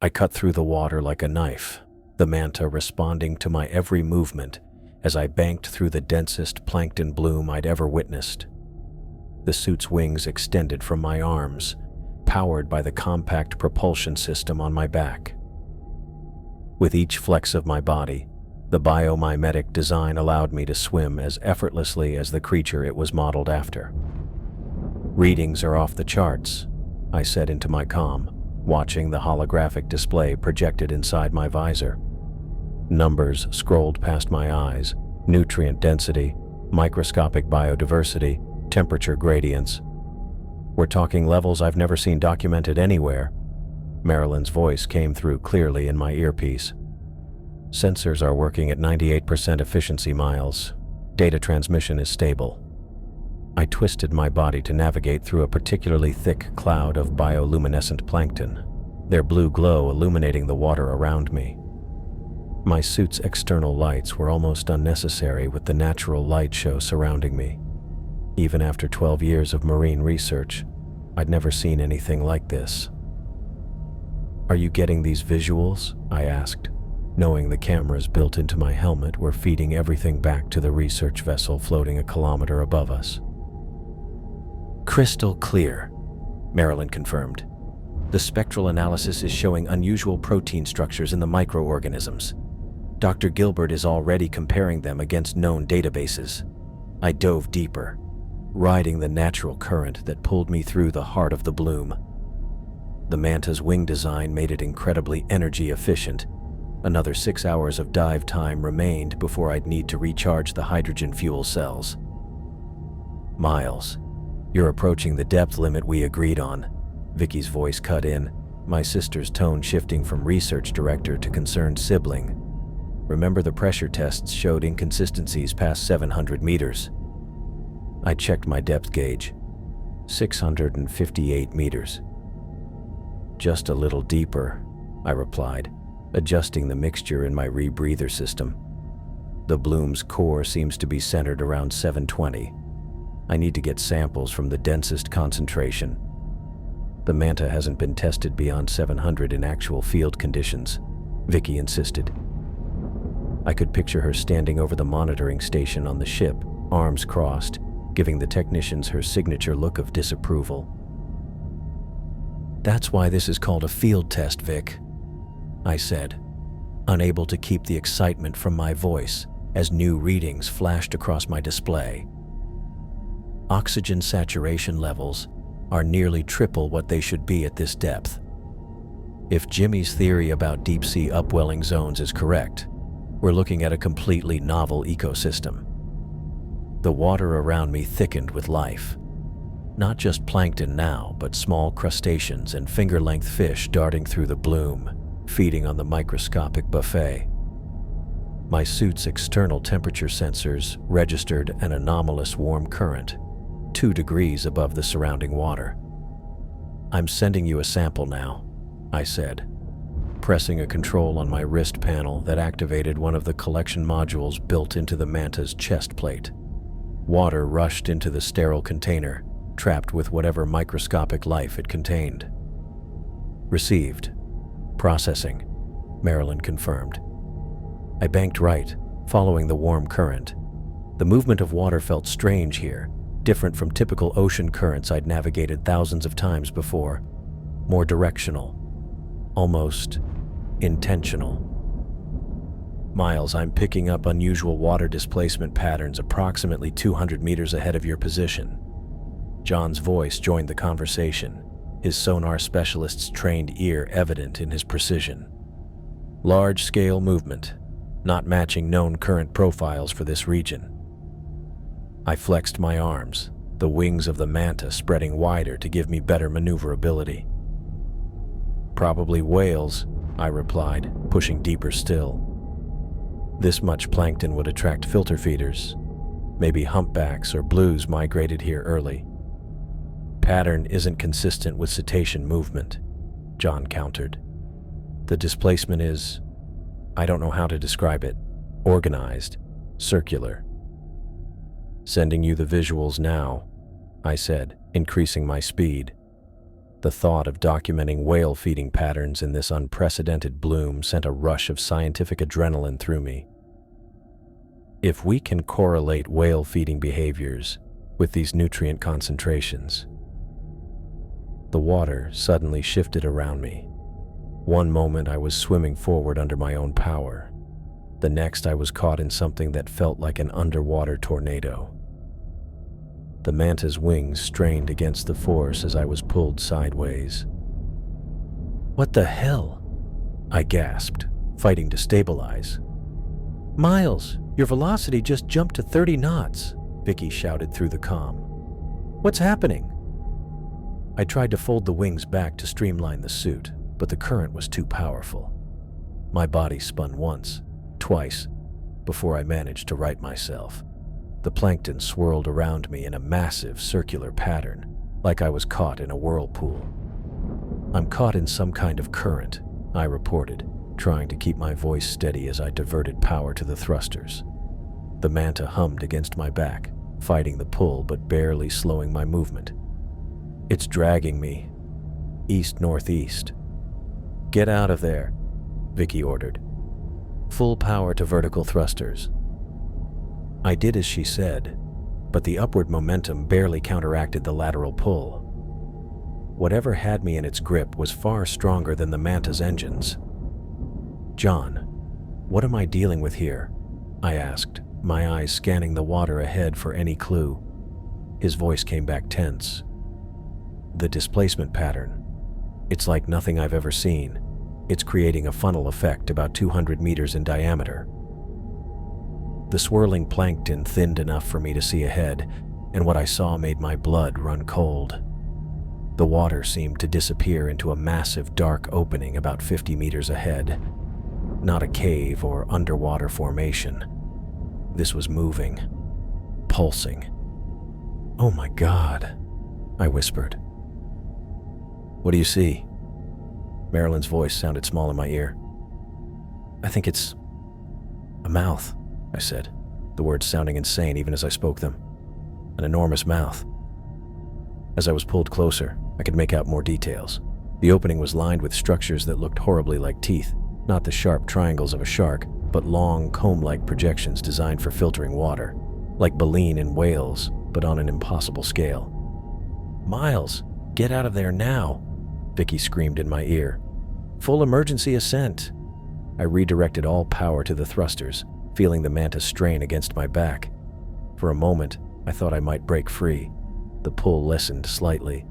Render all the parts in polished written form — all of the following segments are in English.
I cut through the water like a knife, the manta responding to my every movement as I banked through the densest plankton bloom I'd ever witnessed. The suit's wings extended from my arms, powered by the compact propulsion system on my back. With each flex of my body, the biomimetic design allowed me to swim as effortlessly as the creature it was modeled after. "Readings are off the charts," I said into my comm, watching the holographic display projected inside my visor. Numbers scrolled past my eyes: nutrient density, microscopic biodiversity, temperature gradients. "We're talking levels I've never seen documented anywhere." Marilyn's voice came through clearly in my earpiece. "Sensors are working at 98% efficiency, Miles. Data transmission is stable." I twisted my body to navigate through a particularly thick cloud of bioluminescent plankton, their blue glow illuminating the water around me. My suit's external lights were almost unnecessary with the natural light show surrounding me. Even after 12 years of marine research, I'd never seen anything like this. "Are you getting these visuals?" I asked, knowing the cameras built into my helmet were feeding everything back to the research vessel floating a kilometer above us. "Crystal clear," Marilyn confirmed. "The spectral analysis is showing unusual protein structures in the microorganisms. Dr. Gilbert is already comparing them against known databases." I dove deeper, riding the natural current that pulled me through the heart of the bloom. The manta's wing design made it incredibly energy efficient. Another 6 hours of dive time remained before I'd need to recharge the hydrogen fuel cells. "Miles, you're approaching the depth limit we agreed on," Vicky's voice cut in, my sister's tone shifting from research director to concerned sibling. "Remember the pressure tests showed inconsistencies past 700 meters. I checked my depth gauge. 658 meters. "Just a little deeper," I replied, adjusting the mixture in my rebreather system. "The bloom's core seems to be centered around 720. I need to get samples from the densest concentration." "The manta hasn't been tested beyond 700 in actual field conditions," Vicky insisted. I could picture her standing over the monitoring station on the ship, arms crossed, giving the technicians her signature look of disapproval. "That's why this is called a field test, Vic," I said, unable to keep the excitement from my voice as new readings flashed across my display. Oxygen saturation levels are nearly triple what they should be at this depth. If Jimmy's theory about deep-sea upwelling zones is correct, we're looking at a completely novel ecosystem. The water around me thickened with life. Not just plankton now, but small crustaceans and finger-length fish darting through the bloom, feeding on the microscopic buffet. My suit's external temperature sensors registered an anomalous warm current, 2 degrees above the surrounding water. "I'm sending you a sample now," I said, pressing a control on my wrist panel that activated one of the collection modules built into the manta's chest plate. Water rushed into the sterile container, trapped with whatever microscopic life it contained. "Received. Processing," Marilyn confirmed. I banked right, following the warm current. The movement of water felt strange here, different from typical ocean currents I'd navigated thousands of times before. More directional, almost intentional. "Miles, I'm picking up unusual water displacement patterns approximately 200 meters ahead of your position." John's voice joined the conversation, his sonar specialist's trained ear evident in his precision. "Large-scale movement, not matching known current profiles for this region." I flexed my arms, the wings of the manta spreading wider to give me better maneuverability. "Probably whales," I replied, pushing deeper still. "This much plankton would attract filter feeders. Maybe humpbacks or blues migrated here early." "Pattern isn't consistent with cetacean movement," John countered. "The displacement is, I don't know how to describe it, organized, circular." "Sending you the visuals now," I said, increasing my speed. The thought of documenting whale feeding patterns in this unprecedented bloom sent a rush of scientific adrenaline through me. If we can correlate whale feeding behaviors with these nutrient concentrations. The water suddenly shifted around me. One moment I was swimming forward under my own power. The next I was caught in something that felt like an underwater tornado. The manta's wings strained against the force as I was pulled sideways. "What the hell?" I gasped, fighting to stabilize. "Miles, your velocity just jumped to 30 knots, Vicky shouted through the comm. "What's happening?" I tried to fold the wings back to streamline the suit, but the current was too powerful. My body spun once, twice, before I managed to right myself. The plankton swirled around me in a massive circular pattern, like I was caught in a whirlpool. "I'm caught in some kind of current," I reported, trying to keep my voice steady as I diverted power to the thrusters. The manta hummed against my back, fighting the pull but barely slowing my movement. "It's dragging me. East-northeast." "Get out of there," Vicky ordered. "Full power to vertical thrusters." I did as she said, but the upward momentum barely counteracted the lateral pull. Whatever had me in its grip was far stronger than the manta's engines. "John, what am I dealing with here?" I asked, my eyes scanning the water ahead for any clue. His voice came back tense. "The displacement pattern. It's like nothing I've ever seen. It's creating a funnel effect about 200 meters in diameter." The swirling plankton thinned enough for me to see ahead, and what I saw made my blood run cold. The water seemed to disappear into a massive dark opening about 50 meters ahead. Not a cave or underwater formation. This was moving, pulsing. "Oh my God," I whispered. "What do you see?" Marilyn's voice sounded small in my ear. "I think it's a mouth," I said, the words sounding insane even as I spoke them. "An enormous mouth." As I was pulled closer, I could make out more details. The opening was lined with structures that looked horribly like teeth, not the sharp triangles of a shark, but long, comb-like projections designed for filtering water, like baleen in whales, but on an impossible scale. "Miles, get out of there now," Vicky screamed in my ear. "Full emergency ascent." I redirected all power to the thrusters, feeling the manta strain against my back. For a moment, I thought I might break free. The pull lessened slightly,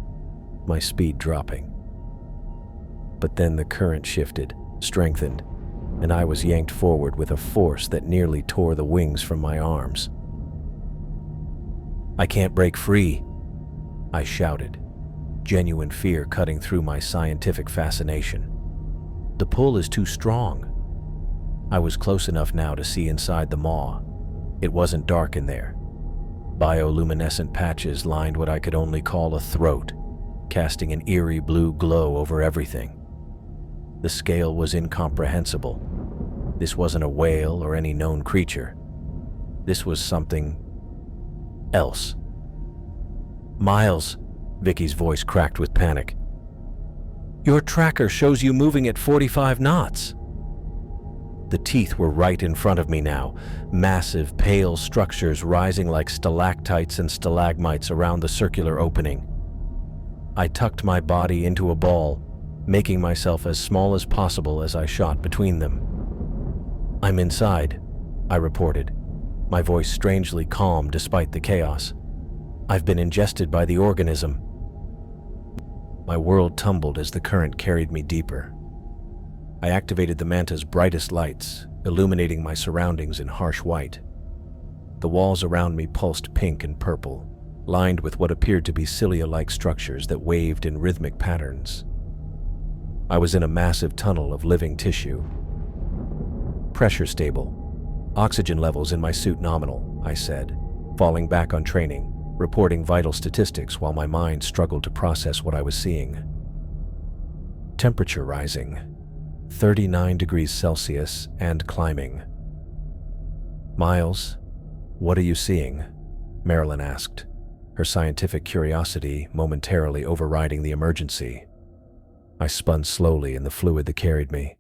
my speed dropping. But then the current shifted, strengthened, and I was yanked forward with a force that nearly tore the wings from my arms. "I can't break free," I shouted, genuine fear cutting through my scientific fascination. "The pull is too strong." I was close enough now to see inside the maw. It wasn't dark in there. Bioluminescent patches lined what I could only call a throat, casting an eerie blue glow over everything. The scale was incomprehensible. This wasn't a whale or any known creature. This was something else. "Miles," Vicky's voice cracked with panic. "Your tracker shows you moving at 45 knots. The teeth were right in front of me now, massive, pale structures rising like stalactites and stalagmites around the circular opening. I tucked my body into a ball, making myself as small as possible as I shot between them. "I'm inside," I reported, my voice strangely calm despite the chaos. "I've been ingested by the organism." My world tumbled as the current carried me deeper. I activated the manta's brightest lights, illuminating my surroundings in harsh white. The walls around me pulsed pink and purple, lined with what appeared to be cilia-like structures that waved in rhythmic patterns. I was in a massive tunnel of living tissue. "Pressure stable. Oxygen levels in my suit nominal," I said, falling back on training, reporting vital statistics while my mind struggled to process what I was seeing. "Temperature rising. 39 degrees Celsius and climbing." "Miles, what are you seeing?" Marilyn asked, her scientific curiosity momentarily overriding the emergency. I spun slowly in the fluid that carried me,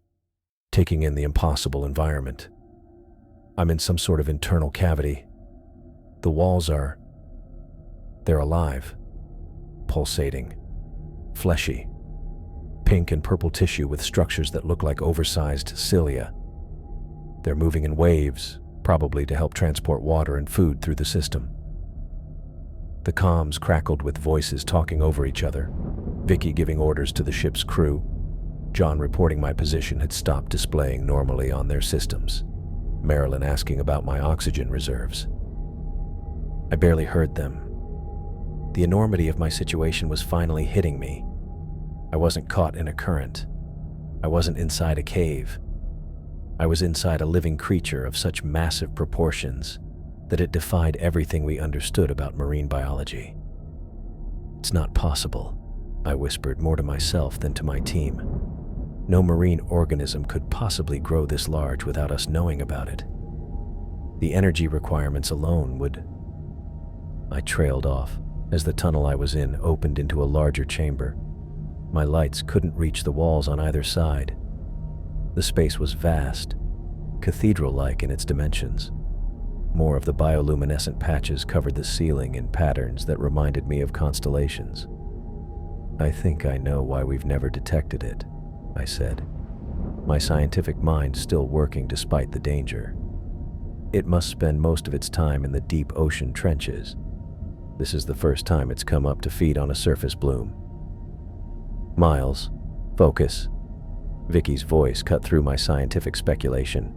taking in the impossible environment. I'm in some sort of internal cavity. The walls they're alive, pulsating, fleshy, pink and purple tissue with structures that look like oversized cilia. They're moving in waves, probably to help transport water and food through the system. The comms crackled with voices talking over each other, Vicky giving orders to the ship's crew. John reporting my position had stopped displaying normally on their systems. Marilyn asking about my oxygen reserves. I barely heard them. The enormity of my situation was finally hitting me. I wasn't caught in a current. I wasn't inside a cave. I was inside a living creature of such massive proportions that it defied everything we understood about marine biology. "It's not possible," I whispered more to myself than to my team. "No marine organism could possibly grow this large without us knowing about it. The energy requirements alone would..." I trailed off as the tunnel I was in opened into a larger chamber. My lights couldn't reach the walls on either side. The space was vast, cathedral-like in its dimensions. More of the bioluminescent patches covered the ceiling in patterns that reminded me of constellations. "I think I know why we've never detected it," I said, my scientific mind still working despite the danger. "It must spend most of its time in the deep ocean trenches. This is the first time it's come up to feed on a surface bloom." "Miles, focus." Vicky's voice cut through my scientific speculation.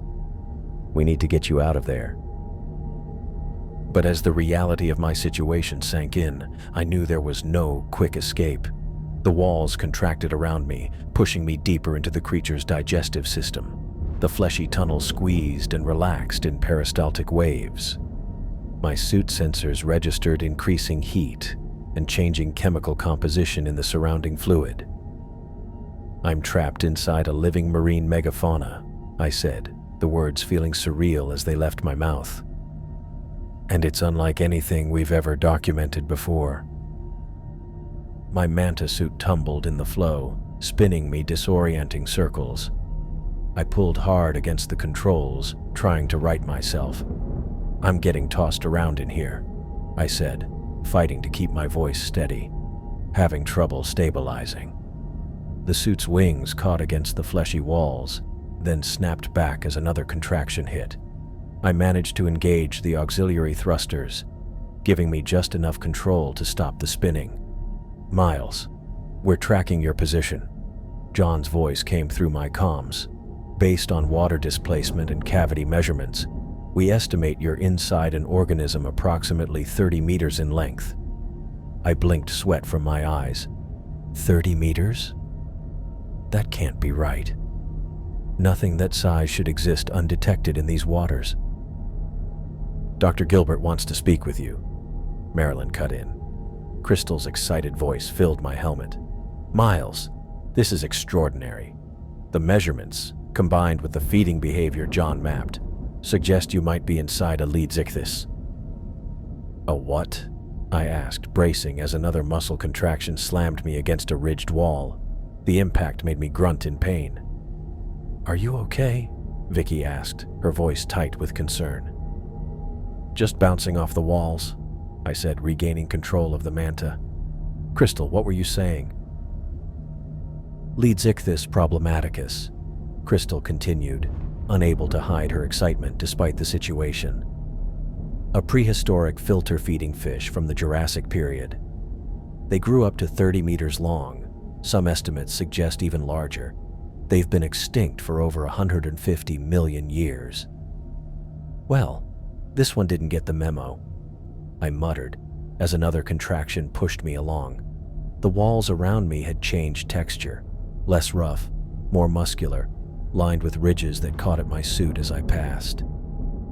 "We need to get you out of there." But as the reality of my situation sank in, I knew there was no quick escape. The walls contracted around me, pushing me deeper into the creature's digestive system. The fleshy tunnel squeezed and relaxed in peristaltic waves. My suit sensors registered increasing heat and changing chemical composition in the surrounding fluid. "I'm trapped inside a living marine megafauna," I said, the words feeling surreal as they left my mouth. "And it's unlike anything we've ever documented before." My manta suit tumbled in the flow, spinning me disorienting circles. I pulled hard against the controls, trying to right myself. "I'm getting tossed around in here," I said, fighting to keep my voice steady, having trouble stabilizing. The suit's wings caught against the fleshy walls, then snapped back as another contraction hit. I managed to engage the auxiliary thrusters, giving me just enough control to stop the spinning. "Miles, we're tracking your position." John's voice came through my comms. "Based on water displacement and cavity measurements, we estimate you're inside an organism approximately 30 meters in length." I blinked sweat from my eyes. 30 meters? That can't be right. Nothing that size should exist undetected in these waters. "Dr. Gilbert wants to speak with you," Marilyn cut in. Crystal's excited voice filled my helmet. "Miles, this is extraordinary. The measurements, combined with the feeding behavior John mapped, suggest you might be inside a lead-zichthys." "A what?" I asked, bracing as another muscle contraction slammed me against a ridged wall. The impact made me grunt in pain. "Are you okay?" Vicky asked, her voice tight with concern. "Just bouncing off the walls," I said, regaining control of the manta. "Crystal, what were you saying?" "Lead-zichthys problematicus," Crystal continued, unable to hide her excitement despite the situation. "A prehistoric filter-feeding fish from the Jurassic period. They grew up to 30 meters long. Some estimates suggest even larger. They've been extinct for over 150 million years." "Well, this one didn't get the memo," I muttered as another contraction pushed me along. The walls around me had changed texture, less rough, more muscular, lined with ridges that caught at my suit as I passed.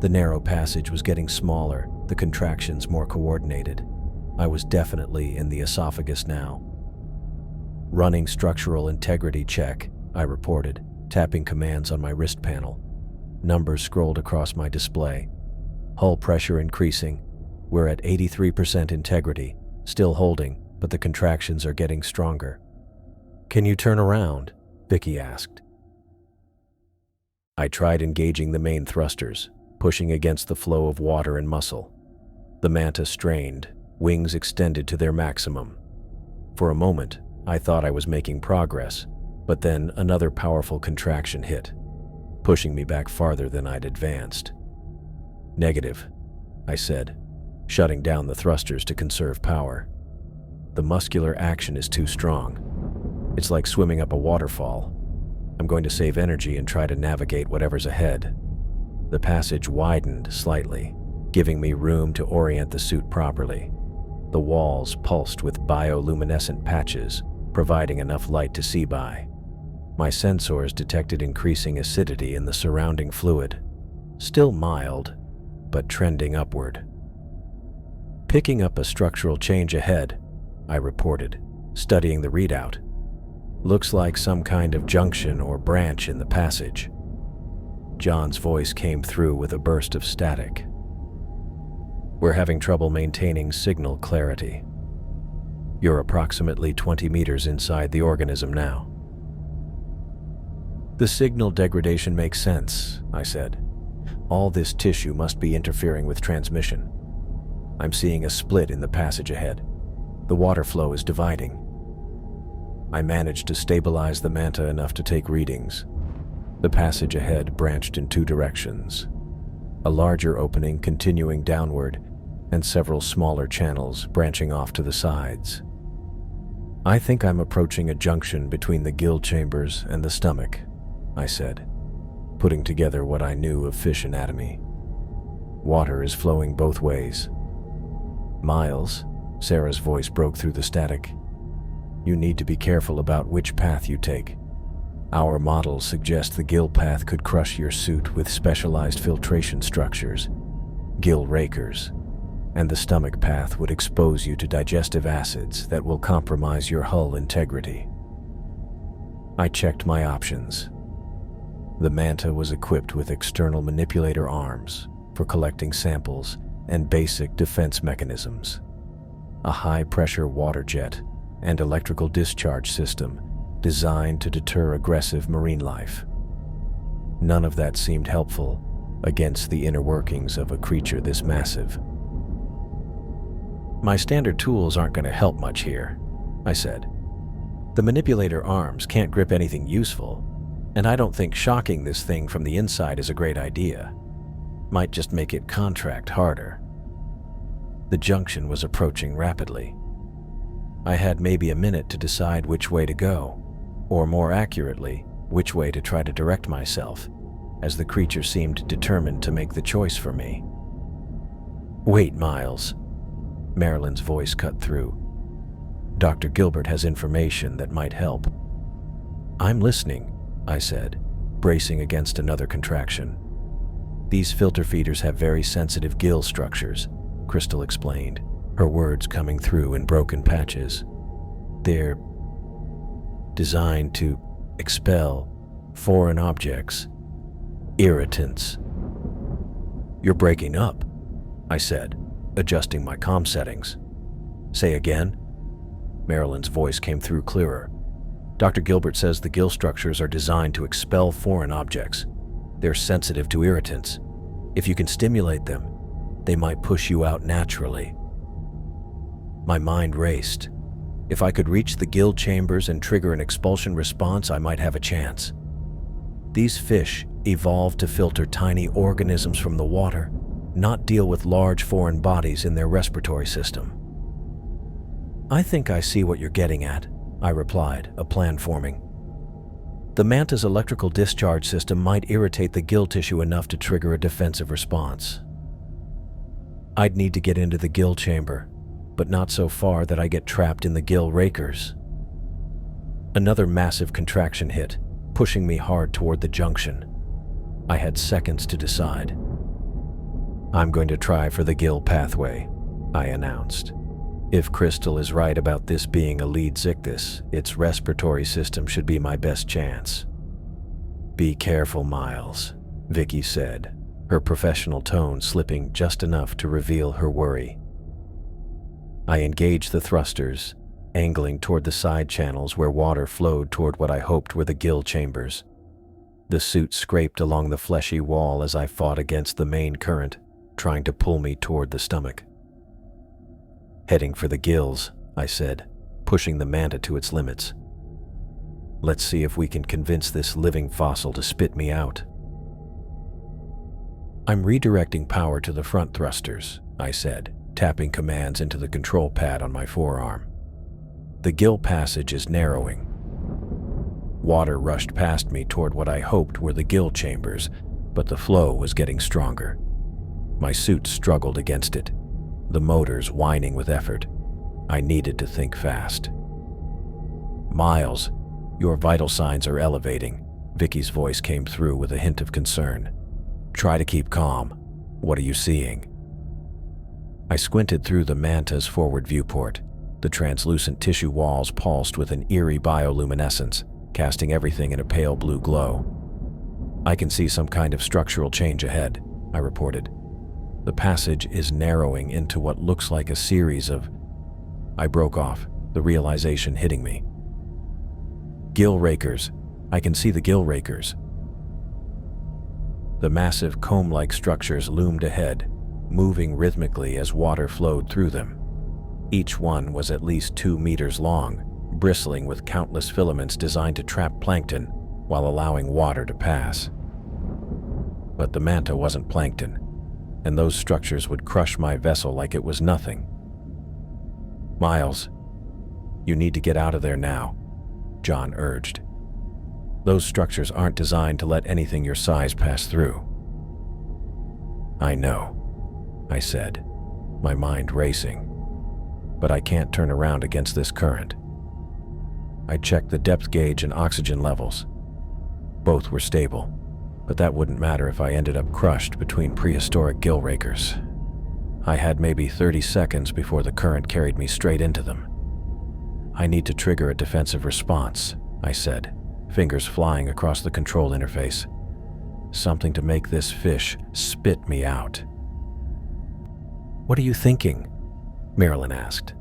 The narrow passage was getting smaller, the contractions more coordinated. I was definitely in the esophagus now. "Running structural integrity check," I reported, tapping commands on my wrist panel. Numbers scrolled across my display. "Hull pressure increasing. We're at 83% integrity. still holding, but the contractions are getting stronger. "Can you turn around?" Vicky asked. I tried engaging the main thrusters, pushing against the flow of water and muscle. The manta strained, wings extended to their maximum. For a moment, I thought I was making progress, but then another powerful contraction hit, pushing me back farther than I'd advanced. "Negative," I said, shutting down the thrusters to conserve power. "The muscular action is too strong. It's like swimming up a waterfall. I'm going to save energy and try to navigate whatever's ahead." The passage widened slightly, giving me room to orient the suit properly. The walls pulsed with bioluminescent patches, providing enough light to see by. My sensors detected increasing acidity in the surrounding fluid, still mild, but trending upward. "Picking up a structural change ahead," I reported, studying the readout. "Looks like some kind of junction or branch in the passage." John's voice came through with a burst of static. "We're having trouble maintaining signal clarity. You're approximately 20 meters inside the organism now." "The signal degradation makes sense," I said. "All this tissue must be interfering with transmission. I'm seeing a split in the passage ahead. The water flow is dividing." I managed to stabilize the manta enough to take readings. The passage ahead branched in two directions, a larger opening continuing downward and several smaller channels branching off to the sides. "I think I'm approaching a junction between the gill chambers and the stomach," I said, putting together what I knew of fish anatomy. "Water is flowing both ways." "Miles," Sarah's voice broke through the static, "you need to be careful about which path you take. Our models suggest the gill path could crush your suit with specialized filtration structures, gill rakers, and the stomach path would expose you to digestive acids that will compromise your hull integrity." I checked my options. The manta was equipped with external manipulator arms for collecting samples and basic defense mechanisms, a high-pressure water jet and electrical discharge system designed to deter aggressive marine life. None of that seemed helpful against the inner workings of a creature this massive. "My standard tools aren't going to help much here," I said. "The manipulator arms can't grip anything useful, and I don't think shocking this thing from the inside is a great idea. Might just make it contract harder." The junction was approaching rapidly. I had maybe a minute to decide which way to go, or more accurately, which way to try to direct myself, as the creature seemed determined to make the choice for me. "Wait, Miles," Marilyn's voice cut through. "Dr. Gilbert has information that might help." "I'm listening," I said, bracing against another contraction. "These filter feeders have very sensitive gill structures," Crystal explained, her words coming through in broken patches. "They're designed to expel foreign objects, irritants." "You're breaking up," I said, adjusting my comm settings. "Say again?" Marilyn's voice came through clearer. "Dr. Gilbert says the gill structures are designed to expel foreign objects. They're sensitive to irritants. If you can stimulate them, they might push you out naturally." My mind raced. If I could reach the gill chambers and trigger an expulsion response, I might have a chance. These fish evolved to filter tiny organisms from the water, not deal with large foreign bodies in their respiratory system. "I think I see what you're getting at," I replied, a plan forming. "The manta's electrical discharge system might irritate the gill tissue enough to trigger a defensive response. I'd need to get into the gill chamber, but not so far that I get trapped in the gill rakers." Another massive contraction hit, pushing me hard toward the junction. I had seconds to decide. "I'm going to try for the gill pathway," I announced. "If Crystal is right about this being a lead zichthys, its respiratory system should be my best chance." "Be careful, Miles," Vicky said, her professional tone slipping just enough to reveal her worry. I engaged the thrusters, angling toward the side channels where water flowed toward what I hoped were the gill chambers. The suit scraped along the fleshy wall as I fought against the main current, trying to pull me toward the stomach. "Heading for the gills," I said, pushing the manta to its limits. "Let's see if we can convince this living fossil to spit me out." "I'm redirecting power to the front thrusters," I said, tapping commands into the control pad on my forearm. "The gill passage is narrowing." Water rushed past me toward what I hoped were the gill chambers, but the flow was getting stronger. My suit struggled against it, the motors whining with effort. I needed to think fast. "Miles, your vital signs are elevating," Vicky's voice came through with a hint of concern. "Try to keep calm. What are you seeing?" I squinted through the manta's forward viewport. The translucent tissue walls pulsed with an eerie bioluminescence, casting everything in a pale blue glow. "I can see some kind of structural change ahead," I reported. "The passage is narrowing into what looks like a series of—" I broke off, the realization hitting me. "Gill rakers. I can see the gill rakers." The massive comb-like structures loomed ahead, moving rhythmically as water flowed through them. Each one was at least 2 meters long, bristling with countless filaments designed to trap plankton while allowing water to pass. But the manta wasn't plankton, and those structures would crush my vessel like it was nothing. "Miles, you need to get out of there now," John urged. "Those structures aren't designed to let anything your size pass through." "I know," I said, my mind racing. "But I can't turn around against this current." I checked the depth gauge and oxygen levels. Both were stable, but that wouldn't matter if I ended up crushed between prehistoric gill rakers. I had maybe 30 seconds before the current carried me straight into them. "I need to trigger a defensive response," I said, fingers flying across the control interface. "Something to make this fish spit me out." "What are you thinking?" Marilyn asked.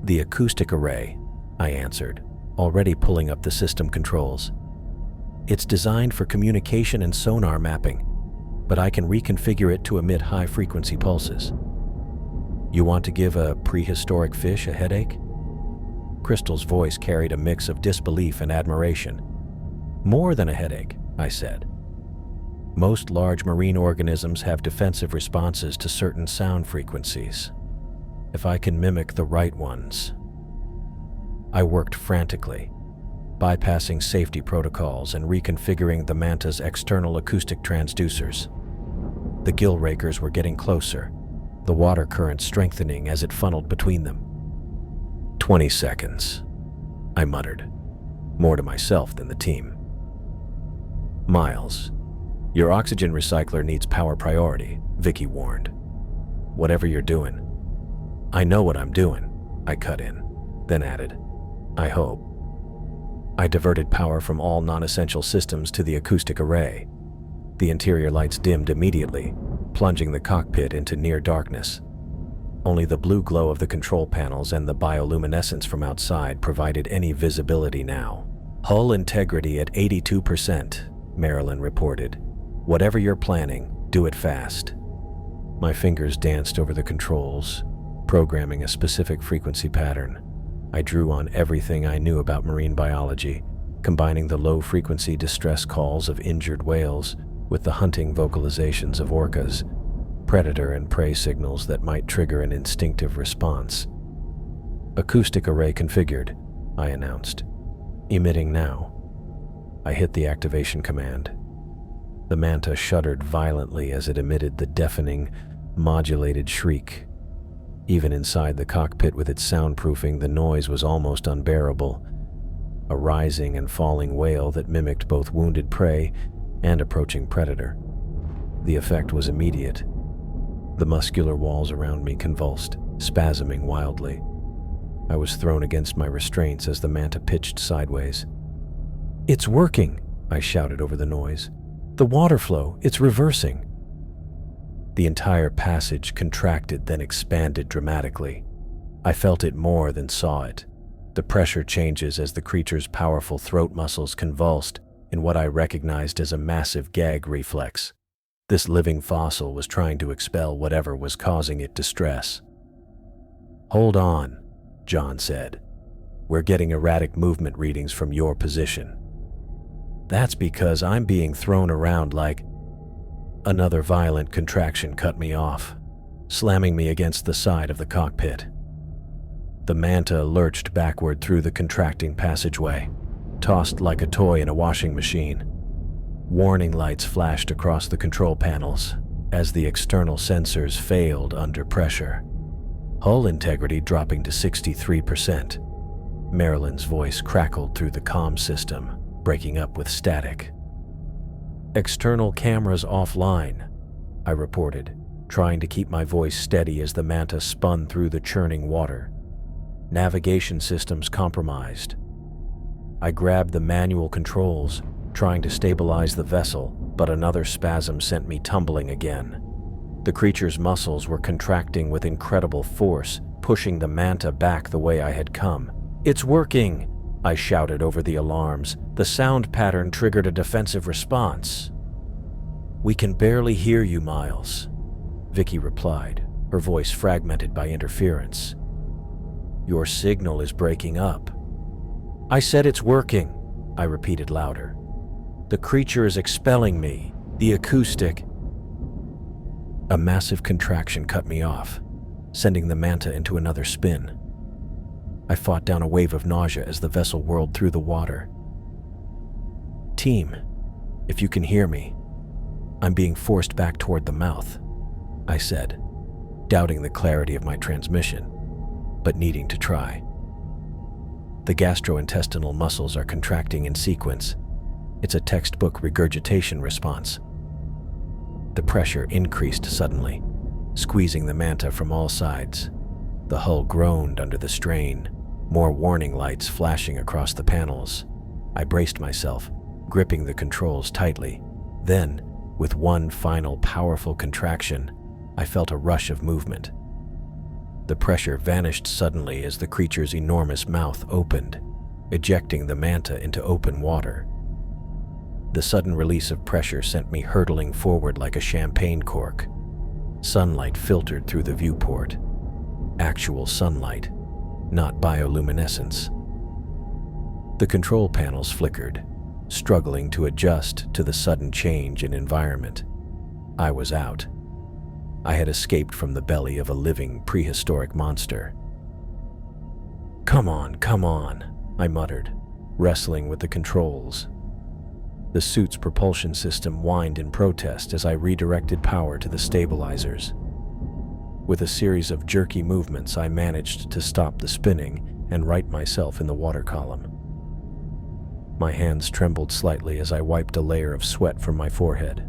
"The acoustic array," I answered, already pulling up the system controls. "It's designed for communication and sonar mapping, but I can reconfigure it to emit high-frequency pulses." "You want to give a prehistoric fish a headache?" Crystal's voice carried a mix of disbelief and admiration. "More than a headache," I said. "Most large marine organisms have defensive responses to certain sound frequencies. If I can mimic the right ones—" I worked frantically, bypassing safety protocols and reconfiguring the manta's external acoustic transducers. The gill rakers were getting closer, the water current strengthening as it funneled between them. 20 seconds, I muttered, more to myself than the team. "Miles, your oxygen recycler needs power priority," Vicky warned. "Whatever you're doing." "I know what I'm doing," I cut in, then added, "I hope." I diverted power from all non-essential systems to the acoustic array. The interior lights dimmed immediately, plunging the cockpit into near darkness. Only the blue glow of the control panels and the bioluminescence from outside provided any visibility now. "Hull integrity at 82%, Marilyn reported. "Whatever you're planning, do it fast." My fingers danced over the controls, programming a specific frequency pattern. I drew on everything I knew about marine biology, combining the low-frequency distress calls of injured whales with the hunting vocalizations of orcas, predator and prey signals that might trigger an instinctive response. "Acoustic array configured," I announced. "Emitting now." I hit the activation command. The manta shuddered violently as it emitted the deafening, modulated shriek. Even inside the cockpit with its soundproofing, the noise was almost unbearable. A rising and falling wail that mimicked both wounded prey and approaching predator. The effect was immediate. The muscular walls around me convulsed, spasming wildly. I was thrown against my restraints as the manta pitched sideways. "It's working!" I shouted over the noise. "The water flow, it's reversing!" The entire passage contracted, then expanded dramatically. I felt it more than saw it. The pressure changes as the creature's powerful throat muscles convulsed in what I recognized as a massive gag reflex. This living fossil was trying to expel whatever was causing it distress. "Hold on," John said. "We're getting erratic movement readings from your position." "That's because I'm being thrown around like—" Another violent contraction cut me off, slamming me against the side of the cockpit. The manta lurched backward through the contracting passageway, tossed like a toy in a washing machine. Warning lights flashed across the control panels as the external sensors failed under pressure. Hull integrity dropping to 63%. Marilyn's voice crackled through the comm system, breaking up with static. "External cameras offline," I reported, trying to keep my voice steady as the manta spun through the churning water. "Navigation systems compromised." I grabbed the manual controls, trying to stabilize the vessel, but another spasm sent me tumbling again. The creature's muscles were contracting with incredible force, pushing the manta back the way I had come. "It's working!" I shouted over the alarms. The sound pattern triggered a defensive response. "We can barely hear you, Miles," Vicky replied, her voice fragmented by interference. "Your signal is breaking up." "I said it's working," I repeated louder. "The creature is expelling me. The acoustic—" A massive contraction cut me off, sending the manta into another spin. I fought down a wave of nausea as the vessel whirled through the water. "Team, if you can hear me, I'm being forced back toward the mouth," I said, doubting the clarity of my transmission, but needing to try. The gastrointestinal muscles are contracting in sequence. It's a textbook regurgitation response. The pressure increased suddenly, squeezing the manta from all sides. The hull groaned under the strain, more warning lights flashing across the panels. I braced myself, gripping the controls tightly. Then, with one final powerful contraction, I felt a rush of movement. The pressure vanished suddenly as the creature's enormous mouth opened, ejecting the manta into open water. The sudden release of pressure sent me hurtling forward like a champagne cork. Sunlight filtered through the viewport. Actual sunlight, not bioluminescence. The control panels flickered, struggling to adjust to the sudden change in environment. I was out. I had escaped from the belly of a living, prehistoric monster. Come on," I muttered, wrestling with the controls. The suit's propulsion system whined in protest as I redirected power to the stabilizers. With a series of jerky movements, I managed to stop the spinning and right myself in the water column. My hands trembled slightly as I wiped a layer of sweat from my forehead.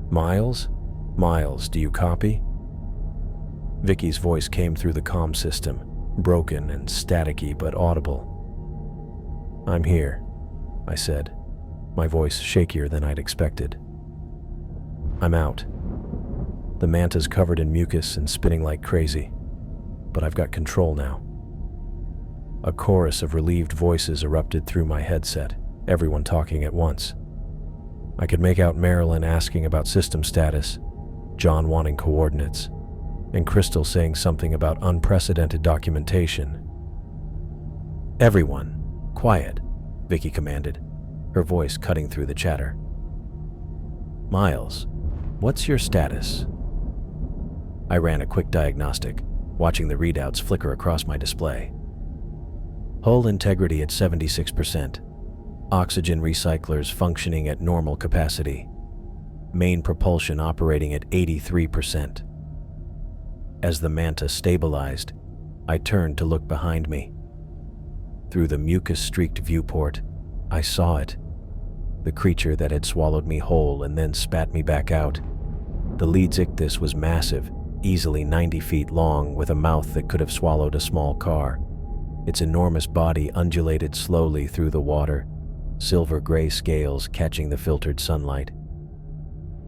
"Miles? Miles, do you copy?" Vicky's voice came through the comm system, broken and staticky but audible. "I'm here," I said, my voice shakier than I'd expected. "I'm out. The manta's covered in mucus and spinning like crazy, but I've got control now." A chorus of relieved voices erupted through my headset, everyone talking at once. I could make out Marilyn asking about system status, John wanting coordinates, and Crystal saying something about unprecedented documentation. "Everyone, quiet," Vicky commanded, her voice cutting through the chatter. "Miles, what's your status?" I ran a quick diagnostic, watching the readouts flicker across my display. Hull integrity at 76%. Oxygen recyclers functioning at normal capacity. Main propulsion operating at 83%. As the manta stabilized, I turned to look behind me. Through the mucus-streaked viewport, I saw it. The creature that had swallowed me whole and then spat me back out. The lead's ichthys was massive, easily 90 feet long, with a mouth that could have swallowed a small car. Its enormous body undulated slowly through the water, silver-gray scales catching the filtered sunlight.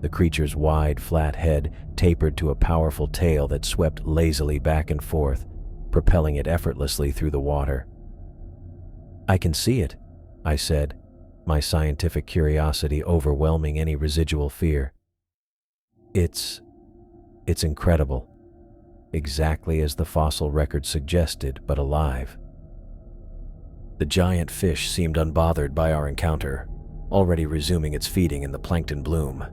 The creature's wide, flat head tapered to a powerful tail that swept lazily back and forth, propelling it effortlessly through the water. "I can see it," I said, my scientific curiosity overwhelming any residual fear. It's incredible. Exactly as the fossil record suggested, but alive." The giant fish seemed unbothered by our encounter, already resuming its feeding in the plankton bloom.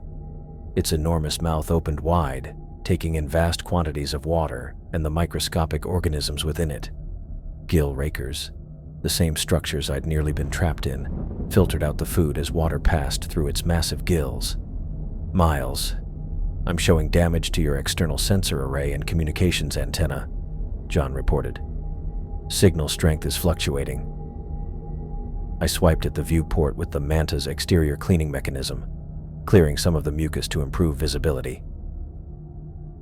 Its enormous mouth opened wide, taking in vast quantities of water and the microscopic organisms within it. Gill rakers, the same structures I'd nearly been trapped in, filtered out the food as water passed through its massive gills. "Miles, I'm showing damage to your external sensor array and communications antenna," John reported. "Signal strength is fluctuating." I swiped at the viewport with the manta's exterior cleaning mechanism, clearing some of the mucus to improve visibility.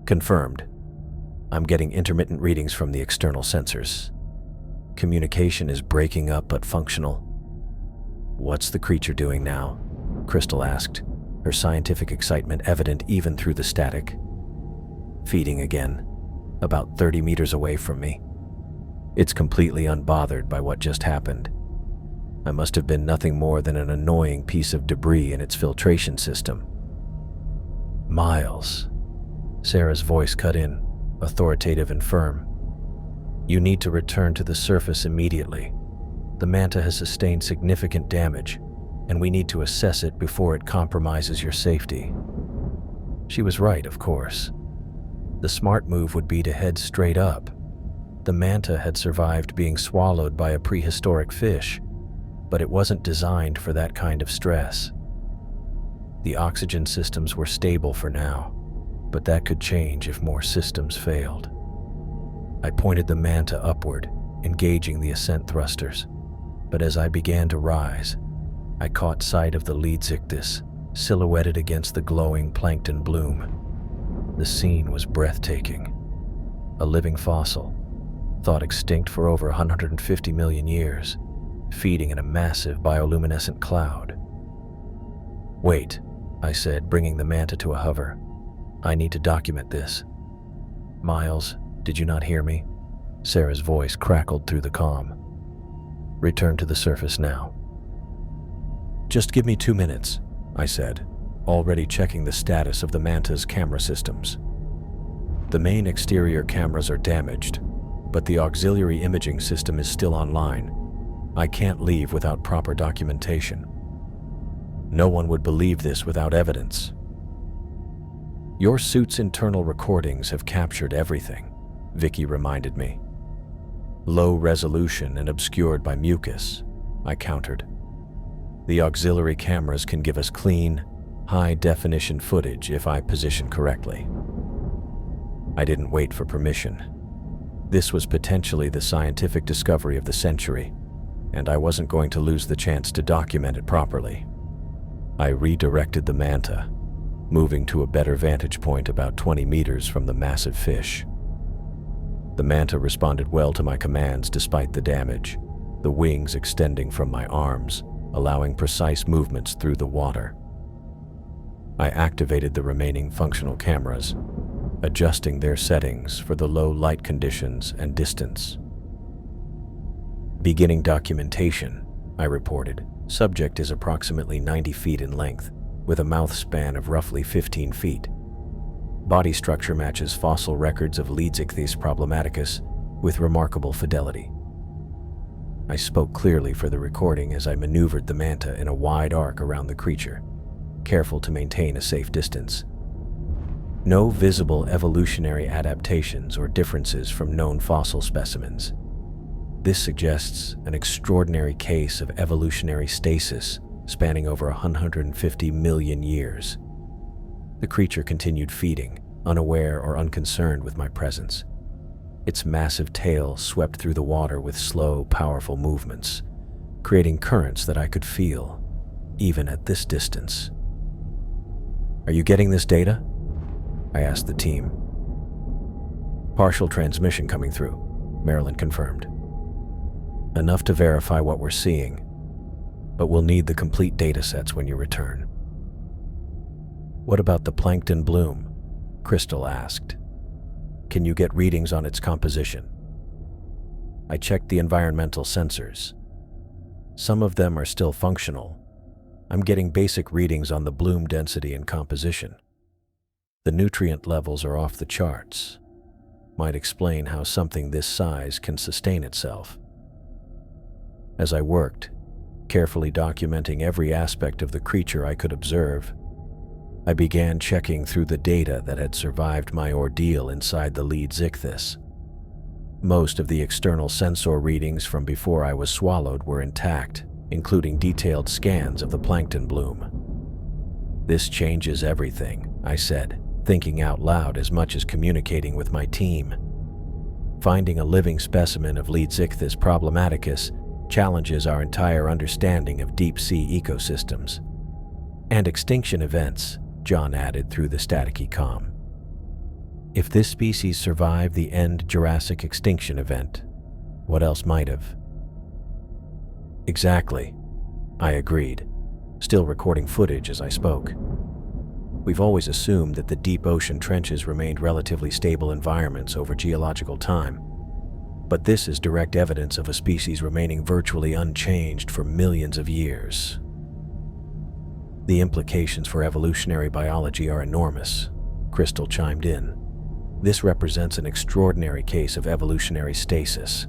"Confirmed. I'm getting intermittent readings from the external sensors. Communication is breaking up but functional." "What's the creature doing now?" Crystal asked, her scientific excitement evident even through the static. "Feeding again, about 30 meters away from me. It's completely unbothered by what just happened. I must have been nothing more than an annoying piece of debris in its filtration system." "Miles," Sarah's voice cut in, authoritative and firm. "You need to return to the surface immediately. The manta has sustained significant damage, and we need to assess it before it compromises your safety." She was right, of course. The smart move would be to head straight up. The manta had survived being swallowed by a prehistoric fish, but it wasn't designed for that kind of stress. The oxygen systems were stable for now, but that could change if more systems failed. I pointed the manta upward, engaging the ascent thrusters, but as I began to rise, I caught sight of the Leadsichthys silhouetted against the glowing plankton bloom. The scene was breathtaking. A living fossil, thought extinct for over 150 million years, feeding in a massive bioluminescent cloud. "Wait," I said, bringing the manta to a hover. "I need to document this." "Miles, did you not hear me?" Sarah's voice crackled through the calm. "Return to the surface now." "Just give me 2 minutes," I said, already checking the status of the manta's camera systems. "The main exterior cameras are damaged, but the auxiliary imaging system is still online. I can't leave without proper documentation. No one would believe this without evidence." "Your suit's internal recordings have captured everything," Vicky reminded me. "Low resolution and obscured by mucus," I countered. "The auxiliary cameras can give us clean, high-definition footage if I position correctly." I didn't wait for permission. This was potentially the scientific discovery of the century, and I wasn't going to lose the chance to document it properly. I redirected the manta, moving to a better vantage point about 20 meters from the massive fish. The manta responded well to my commands despite the damage, the wings extending from my arms, allowing precise movements through the water. I activated the remaining functional cameras, adjusting their settings for the low light conditions and distance. "Beginning documentation," I reported. "Subject is approximately 90 feet in length, with a mouth span of roughly 15 feet. Body structure matches fossil records of Leadsichthys problematicus with remarkable fidelity." I spoke clearly for the recording as I maneuvered the manta in a wide arc around the creature, careful to maintain a safe distance. No visible evolutionary adaptations or differences from known fossil specimens. This suggests an extraordinary case of evolutionary stasis spanning over 150 million years. The creature continued feeding, unaware or unconcerned with my presence. Its massive tail swept through the water with slow, powerful movements, creating currents that I could feel, even at this distance. "Are you getting this data?" I asked the team. "Partial transmission coming through," Marilyn confirmed. "Enough to verify what we're seeing, but we'll need the complete datasets when you return." "What about the plankton bloom?" Crystal asked. "Can you get readings on its composition?" I checked the environmental sensors. Some of them are still functional. I'm getting basic readings on the bloom density and composition. The nutrient levels are off the charts. Might explain how something this size can sustain itself. As I worked, carefully documenting every aspect of the creature I could observe, I began checking through the data that had survived my ordeal inside the lead Zichthys. Most of the external sensor readings from before I was swallowed were intact, including detailed scans of the plankton bloom. "This changes everything," I said, thinking out loud as much as communicating with my team. Finding a living specimen of lead Zichthys problematicus challenges our entire understanding of deep-sea ecosystems. "And extinction events," John added through the staticky comm. "If this species survived the end Jurassic extinction event, what else might have?" "Exactly," I agreed, still recording footage as I spoke. "We've always assumed that the deep ocean trenches remained relatively stable environments over geological time, but this is direct evidence of a species remaining virtually unchanged for millions of years. The implications for evolutionary biology are enormous," Crystal chimed in. "This represents an extraordinary case of evolutionary stasis.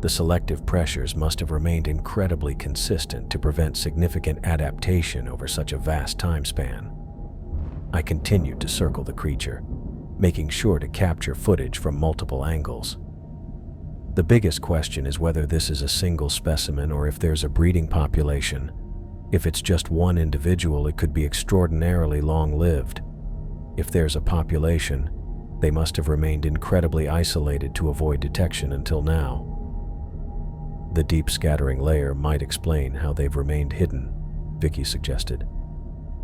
The selective pressures must have remained incredibly consistent to prevent significant adaptation over such a vast time span." I continued to circle the creature, making sure to capture footage from multiple angles. The biggest question is whether this is a single specimen or if there's a breeding population. If it's just one individual, it could be extraordinarily long-lived. If there's a population, they must have remained incredibly isolated to avoid detection until now. "The deep scattering layer might explain how they've remained hidden," Vicky suggested.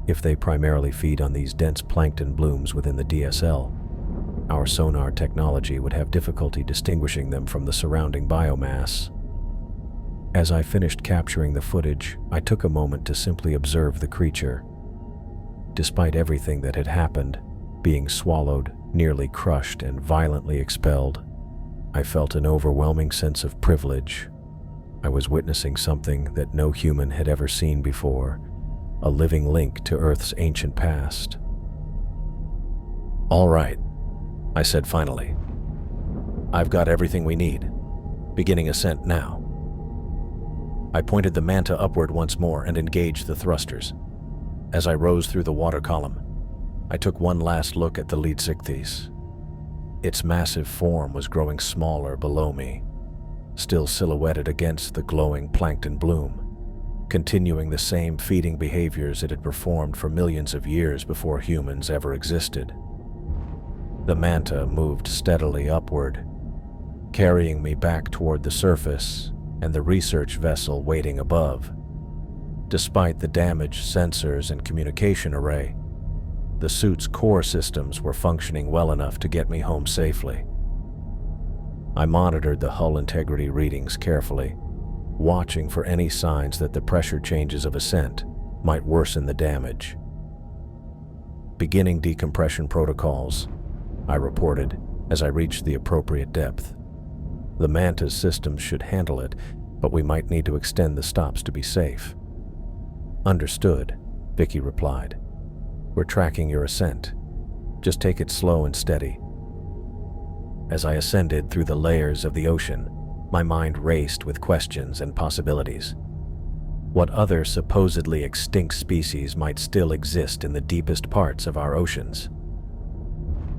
"If they primarily feed on these dense plankton blooms within the DSL, our sonar technology would have difficulty distinguishing them from the surrounding biomass." As I finished capturing the footage, I took a moment to simply observe the creature. Despite everything that had happened, being swallowed, nearly crushed, and violently expelled, I felt an overwhelming sense of privilege. I was witnessing something that no human had ever seen before, a living link to Earth's ancient past. "All right," I said finally. "I've got everything we need. Beginning ascent now." I pointed the manta upward once more and engaged the thrusters. As I rose through the water column, I took one last look at the lead Zichthys. Its massive form was growing smaller below me, still silhouetted against the glowing plankton bloom, continuing the same feeding behaviors it had performed for millions of years before humans ever existed. The manta moved steadily upward, carrying me back toward the surface and the research vessel waiting above. Despite the damaged sensors and communication array, the suit's core systems were functioning well enough to get me home safely. I monitored the hull integrity readings carefully, watching for any signs that the pressure changes of ascent might worsen the damage. "Beginning decompression protocols," I reported as I reached the appropriate depth. "The manta's systems should handle it, but we might need to extend the stops to be safe." "Understood," Vicky replied. "We're tracking your ascent. Just take it slow and steady." As I ascended through the layers of the ocean, my mind raced with questions and possibilities. What other supposedly extinct species might still exist in the deepest parts of our oceans?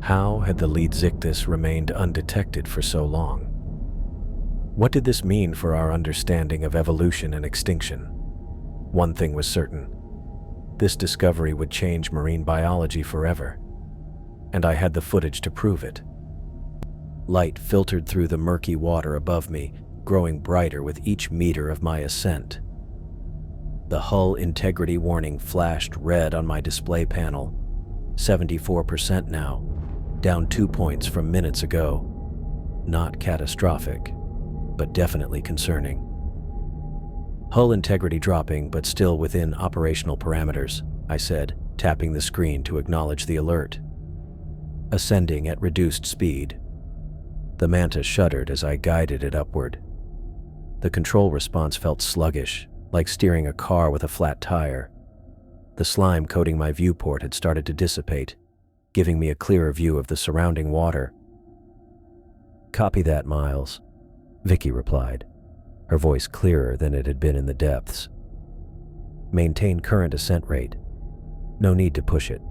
How had the lead Zichthys remained undetected for so long? What did this mean for our understanding of evolution and extinction? One thing was certain: this discovery would change marine biology forever, and I had the footage to prove it. Light filtered through the murky water above me, growing brighter with each meter of my ascent. The hull integrity warning flashed red on my display panel. 74% now, down 2 points from minutes ago. Not catastrophic, but definitely concerning. "Hull integrity dropping, but still within operational parameters," I said, tapping the screen to acknowledge the alert. "Ascending at reduced speed." The manta shuddered as I guided it upward, The control response felt sluggish, like steering a car with a flat tire. The slime coating my viewport had started to dissipate, giving me a clearer view of the surrounding water. "Copy that, Miles," Vicky replied, her voice clearer than it had been in the depths. "Maintain current ascent rate. No need to push it."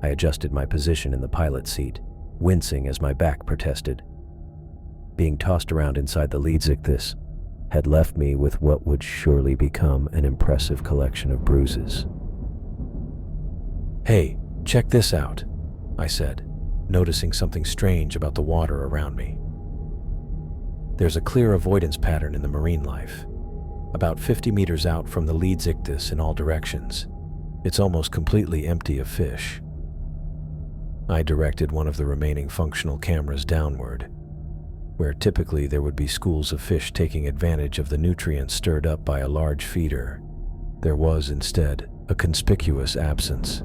I adjusted my position in the pilot seat, wincing as my back protested. Being tossed around inside the Leadsichthys had left me with what would surely become an impressive collection of bruises. "Hey, check this out," I said, noticing something strange about the water around me. There's a clear avoidance pattern in the marine life. About 50 meters out from the Leadsichthys in all directions, it's almost completely empty of fish. I directed one of the remaining functional cameras downward, where typically there would be schools of fish taking advantage of the nutrients stirred up by a large feeder. There was instead a conspicuous absence.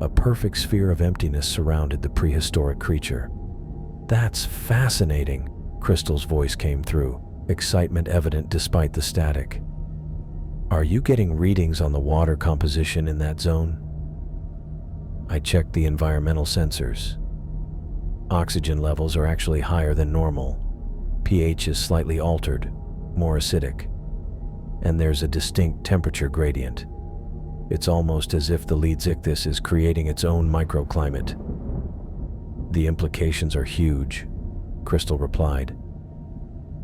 A perfect sphere of emptiness surrounded the prehistoric creature. "That's fascinating," Crystal's voice came through, excitement evident despite the static. "Are you getting readings on the water composition in that zone?" I checked the environmental sensors. Oxygen levels are actually higher than normal. pH is slightly altered, more acidic. And there's a distinct temperature gradient. It's almost as if the Leadsichthys is creating its own microclimate. "The implications are huge," Crystal replied.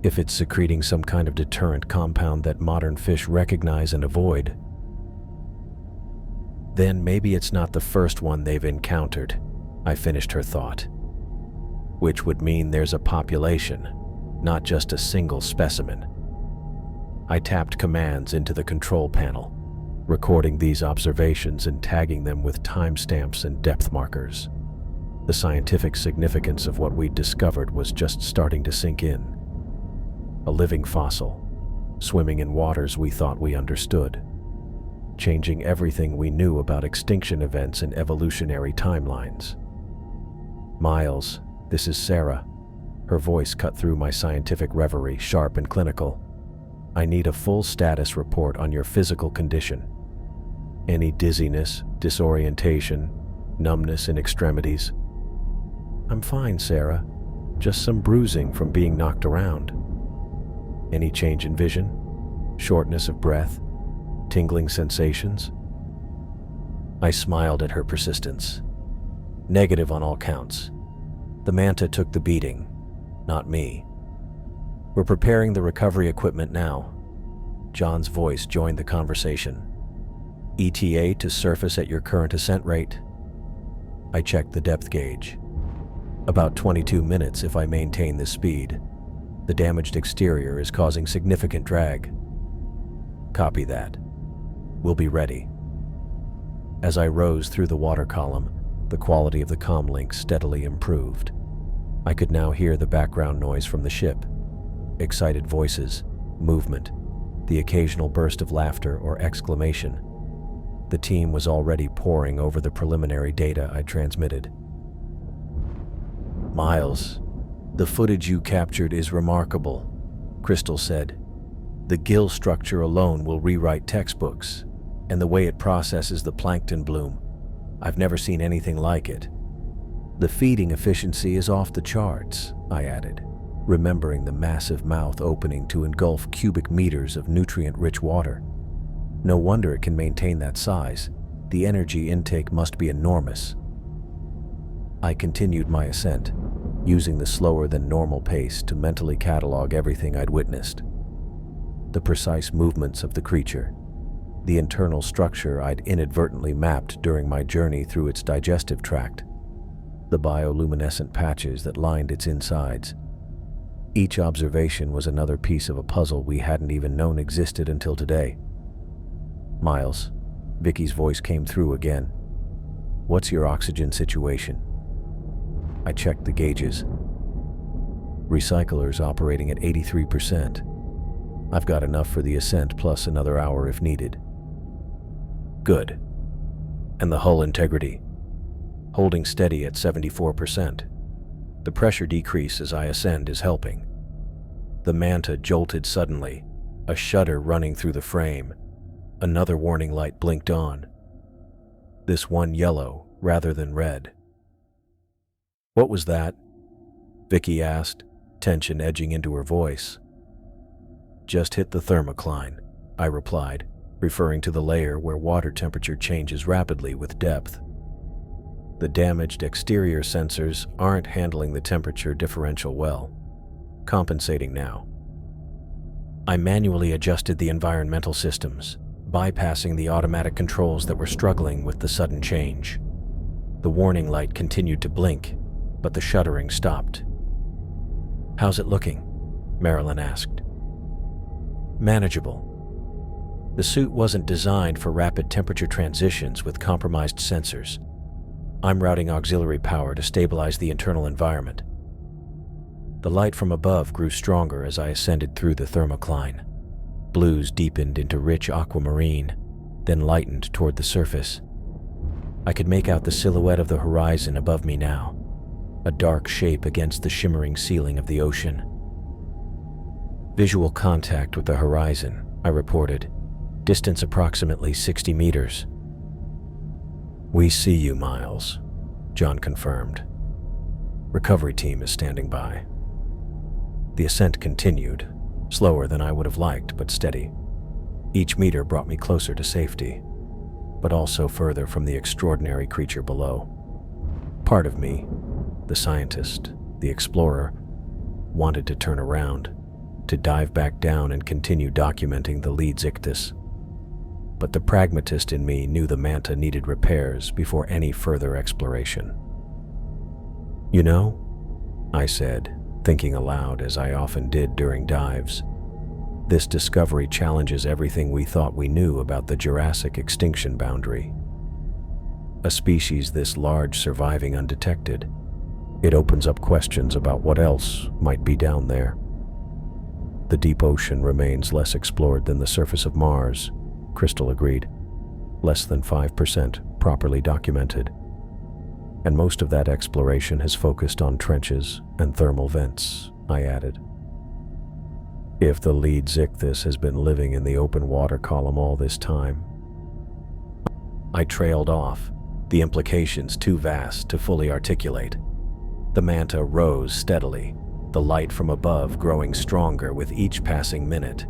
"If it's secreting some kind of deterrent compound that modern fish recognize and avoid, then maybe it's not the first one they've encountered," I finished her thought. "Which would mean there's a population, not just a single specimen." I tapped commands into the control panel, recording these observations and tagging them with timestamps and depth markers. The scientific significance of what we'd discovered was just starting to sink in. A living fossil, swimming in waters we thought we understood, changing everything we knew about extinction events and evolutionary timelines. "Miles, this is Sarah." Her voice cut through my scientific reverie, sharp and clinical. "I need a full status report on your physical condition. Any dizziness, disorientation, numbness in extremities?" "I'm fine, Sarah. Just some bruising from being knocked around." "Any change in vision? Shortness of breath? Tingling sensations?" I smiled at her persistence. "Negative on all counts. The manta took the beating, not me. We're preparing the recovery equipment now." John's voice joined the conversation. "ETA to surface at your current ascent rate." I checked the depth gauge. "About 22 minutes if I maintain this speed. The damaged exterior is causing significant drag." "Copy that. We'll be ready." As I rose through the water column, the quality of the comlink steadily improved. I could now hear the background noise from the ship. Excited voices, movement, the occasional burst of laughter or exclamation. The team was already poring over the preliminary data I transmitted. "Miles, the footage you captured is remarkable," Crystal said. "The gill structure alone will rewrite textbooks, and the way it processes the plankton bloom, I've never seen anything like it. The feeding efficiency is off the charts," I added, remembering the massive mouth opening to engulf cubic meters of nutrient-rich water. "No wonder it can maintain that size. The energy intake must be enormous." I continued my ascent, using the slower-than-normal pace to mentally catalog everything I'd witnessed. The precise movements of the creature, the internal structure I'd inadvertently mapped during my journey through its digestive tract, the bioluminescent patches that lined its insides. Each observation was another piece of a puzzle we hadn't even known existed until today. "Miles," Vicky's voice came through again. "What's your oxygen situation?" I checked the gauges. "Recyclers operating at 83%. I've got enough for the ascent plus another hour if needed." "Good. And the hull integrity?" "Holding steady at 74%. The pressure decrease as I ascend is helping." The manta jolted suddenly, a shudder running through the frame. Another warning light blinked on, this one yellow rather than red. "What was that?" Vicky asked, tension edging into her voice. "Just hit the thermocline," I replied, referring to the layer where water temperature changes rapidly with depth. The damaged exterior sensors aren't handling the temperature differential well. Compensating now. I manually adjusted the environmental systems, bypassing the automatic controls that were struggling with the sudden change. The warning light continued to blink, but the shuddering stopped. "How's it looking?" Marilyn asked. "Manageable. The suit wasn't designed for rapid temperature transitions with compromised sensors. I'm routing auxiliary power to stabilize the internal environment." The light from above grew stronger as I ascended through the thermocline. Blues deepened into rich aquamarine, then lightened toward the surface. I could make out the silhouette of the horizon above me now, a dark shape against the shimmering ceiling of the ocean. "Visual contact with the horizon," I reported. "Distance approximately 60 meters. "We see you, Miles," John confirmed. "Recovery team is standing by." The ascent continued, slower than I would have liked, but steady. Each meter brought me closer to safety, but also further from the extraordinary creature below. Part of me, the scientist, the explorer, wanted to turn around, to dive back down and continue documenting the Leeds ictus. But the pragmatist in me knew the manta needed repairs before any further exploration. "You know," I said, thinking aloud as I often did during dives, "this discovery challenges everything we thought we knew about the Jurassic extinction boundary. A species this large surviving undetected, it opens up questions about what else might be down there. The deep ocean remains less explored than the surface of Mars," Crystal agreed. "Less than 5% properly documented. And most of that exploration has focused on trenches and thermal vents," I added. "If the Leeds ictus has been living in the open water column all this time." I trailed off, the implications too vast to fully articulate. The manta rose steadily, the light from above growing stronger with each passing minute.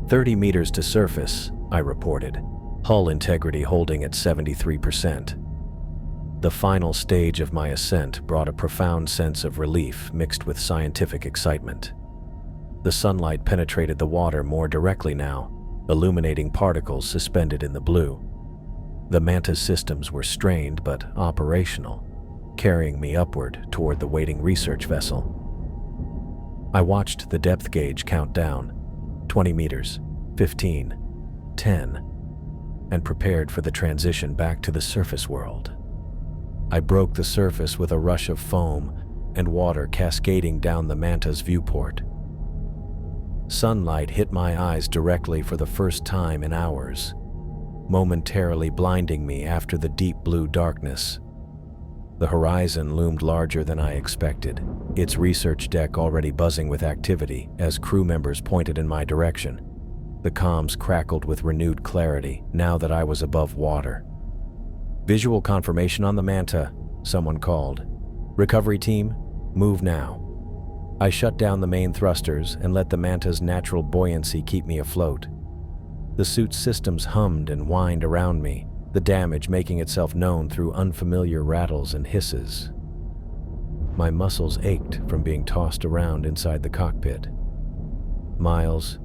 30 meters to surface, I reported, hull integrity holding at 73%. The final stage of my ascent brought a profound sense of relief mixed with scientific excitement. The sunlight penetrated the water more directly now, illuminating particles suspended in the blue. The manta's systems were strained but operational, carrying me upward toward the waiting research vessel. I watched the depth gauge count down, 20 meters, 15, 10, and prepared for the transition back to the surface world. I broke the surface with a rush of foam and water cascading down the manta's viewport. Sunlight hit my eyes directly for the first time in hours, momentarily blinding me after the deep blue darkness. The horizon loomed larger than I expected, its research deck already buzzing with activity as crew members pointed in my direction. The comms crackled with renewed clarity now that I was above water. "Visual confirmation on the manta," someone called. "Recovery team, move now." I shut down the main thrusters and let the manta's natural buoyancy keep me afloat. The suit's systems hummed and whined around me, the damage making itself known through unfamiliar rattles and hisses. My muscles ached from being tossed around inside the cockpit. "Miles,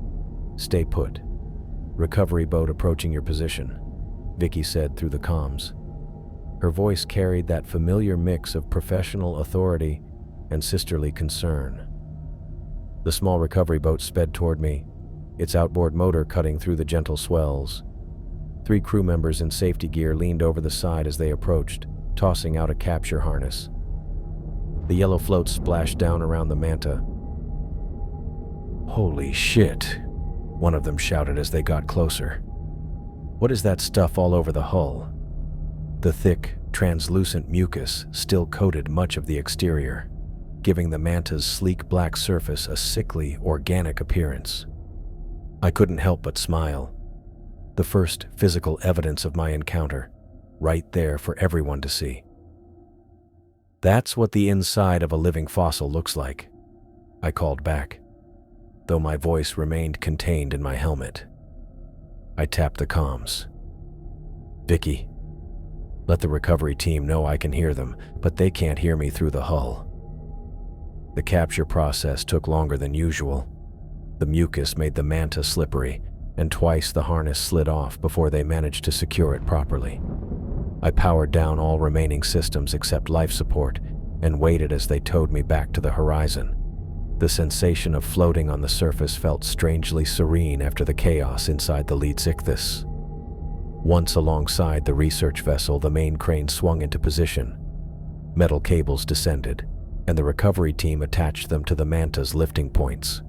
stay put. Recovery boat approaching your position," Vicky said through the comms. Her voice carried that familiar mix of professional authority and sisterly concern. The small recovery boat sped toward me, its outboard motor cutting through the gentle swells. 3 crew members in safety gear leaned over the side as they approached, tossing out a capture harness. The yellow float splashed down around the manta. "Holy shit," one of them shouted as they got closer. "What is that stuff all over the hull?" The thick, translucent mucus still coated much of the exterior. giving the manta's sleek black surface a sickly, organic appearance. I couldn't help but smile. The first physical evidence of my encounter, right there for everyone to see. "That's what the inside of a living fossil looks like," I called back, though my voice remained contained in my helmet. I tapped the comms. "Vicky, let the recovery team know I can hear them, but they can't hear me through the hull." The capture process took longer than usual. The mucus made the manta slippery, and twice the harness slid off before they managed to secure it properly. I powered down all remaining systems except life support and waited as they towed me back to the horizon. The sensation of floating on the surface felt strangely serene after the chaos inside the lead Ichthys. Once alongside the research vessel, the main crane swung into position. Metal cables descended, and the recovery team attached them to the manta's lifting points.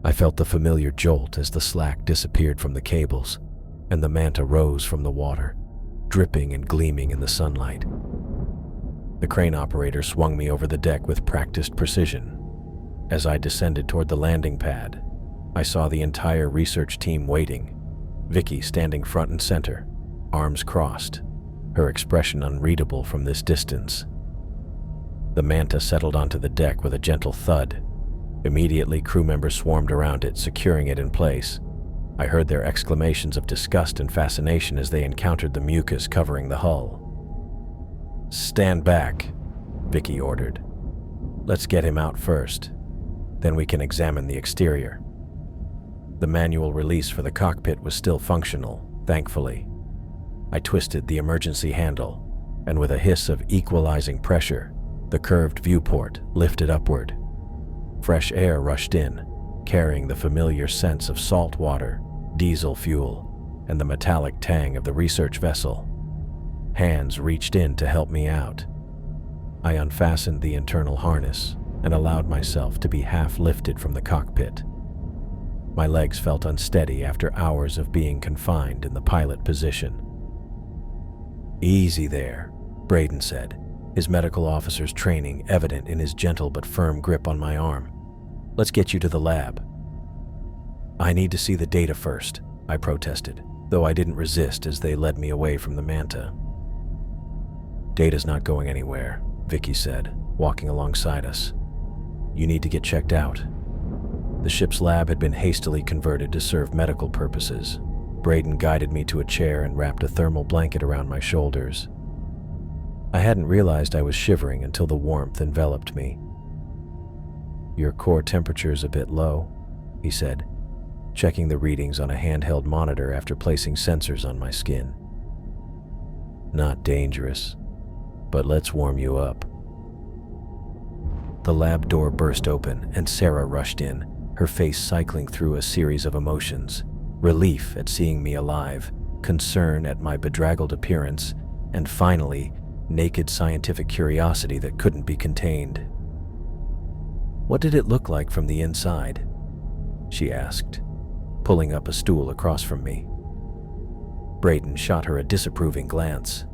I felt the familiar jolt as the slack disappeared from the cables, and the manta rose from the water, dripping and gleaming in the sunlight. The crane operator swung me over the deck with practiced precision. As I descended toward the landing pad, I saw the entire research team waiting, Vicky standing front and center, arms crossed, her expression unreadable from this distance. The manta settled onto the deck with a gentle thud. Immediately, crew members swarmed around it, securing it in place. I heard their exclamations of disgust and fascination as they encountered the mucus covering the hull. "Stand back," Vicky ordered. "Let's get him out first. Then we can examine the exterior." The manual release for the cockpit was still functional, thankfully. I twisted the emergency handle, and with a hiss of equalizing pressure, the curved viewport lifted upward. Fresh air rushed in, carrying the familiar scents of salt water, diesel fuel, and the metallic tang of the research vessel. Hands reached in to help me out. I unfastened the internal harness and allowed myself to be half lifted from the cockpit. My legs felt unsteady after hours of being confined in the pilot position. "Easy there," Braden said, his medical officer's training evident in his gentle but firm grip on my arm. "Let's get you to the lab." "I need to see the data first," I protested, though I didn't resist as they led me away from the manta. "Data's not going anywhere," Vicky said, walking alongside us. "You need to get checked out." The ship's lab had been hastily converted to serve medical purposes. Braden guided me to a chair and wrapped a thermal blanket around my shoulders. I hadn't realized I was shivering until the warmth enveloped me. "Your core temperature's a bit low," he said, checking the readings on a handheld monitor after placing sensors on my skin. "Not dangerous, but let's warm you up." The lab door burst open and Sarah rushed in, her face cycling through a series of emotions: relief at seeing me alive, concern at my bedraggled appearance, and finally, naked scientific curiosity that couldn't be contained. "What did it look like from the inside?" she asked, pulling up a stool across from me. Braden shot her a disapproving glance.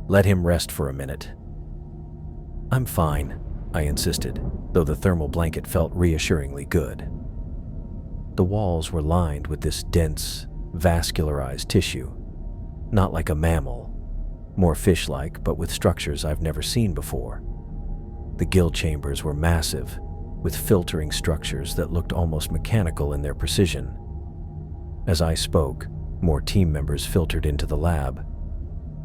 "Let him rest for a minute." "I'm fine," I insisted, though the thermal blanket felt reassuringly good. The walls were lined with this dense, vascularized tissue, not like a mammal, more fish-like but with structures I've never seen before. The gill chambers were massive, with filtering structures that looked almost mechanical in their precision. As I spoke, more team members filtered into the lab.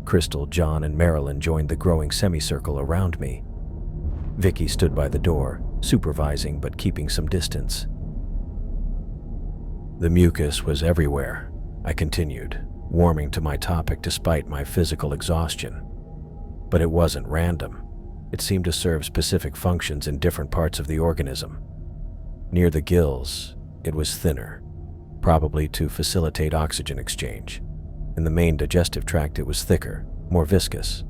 Crystal, John, and Marilyn joined the growing semicircle around me. Vicky stood by the door, supervising but keeping some distance. "The mucus was everywhere," I continued, warming to my topic despite my physical exhaustion. "But it wasn't random. It seemed to serve specific functions in different parts of the organism. Near the gills, it was thinner, probably to facilitate oxygen exchange. In the main digestive tract, it was thicker, more viscous."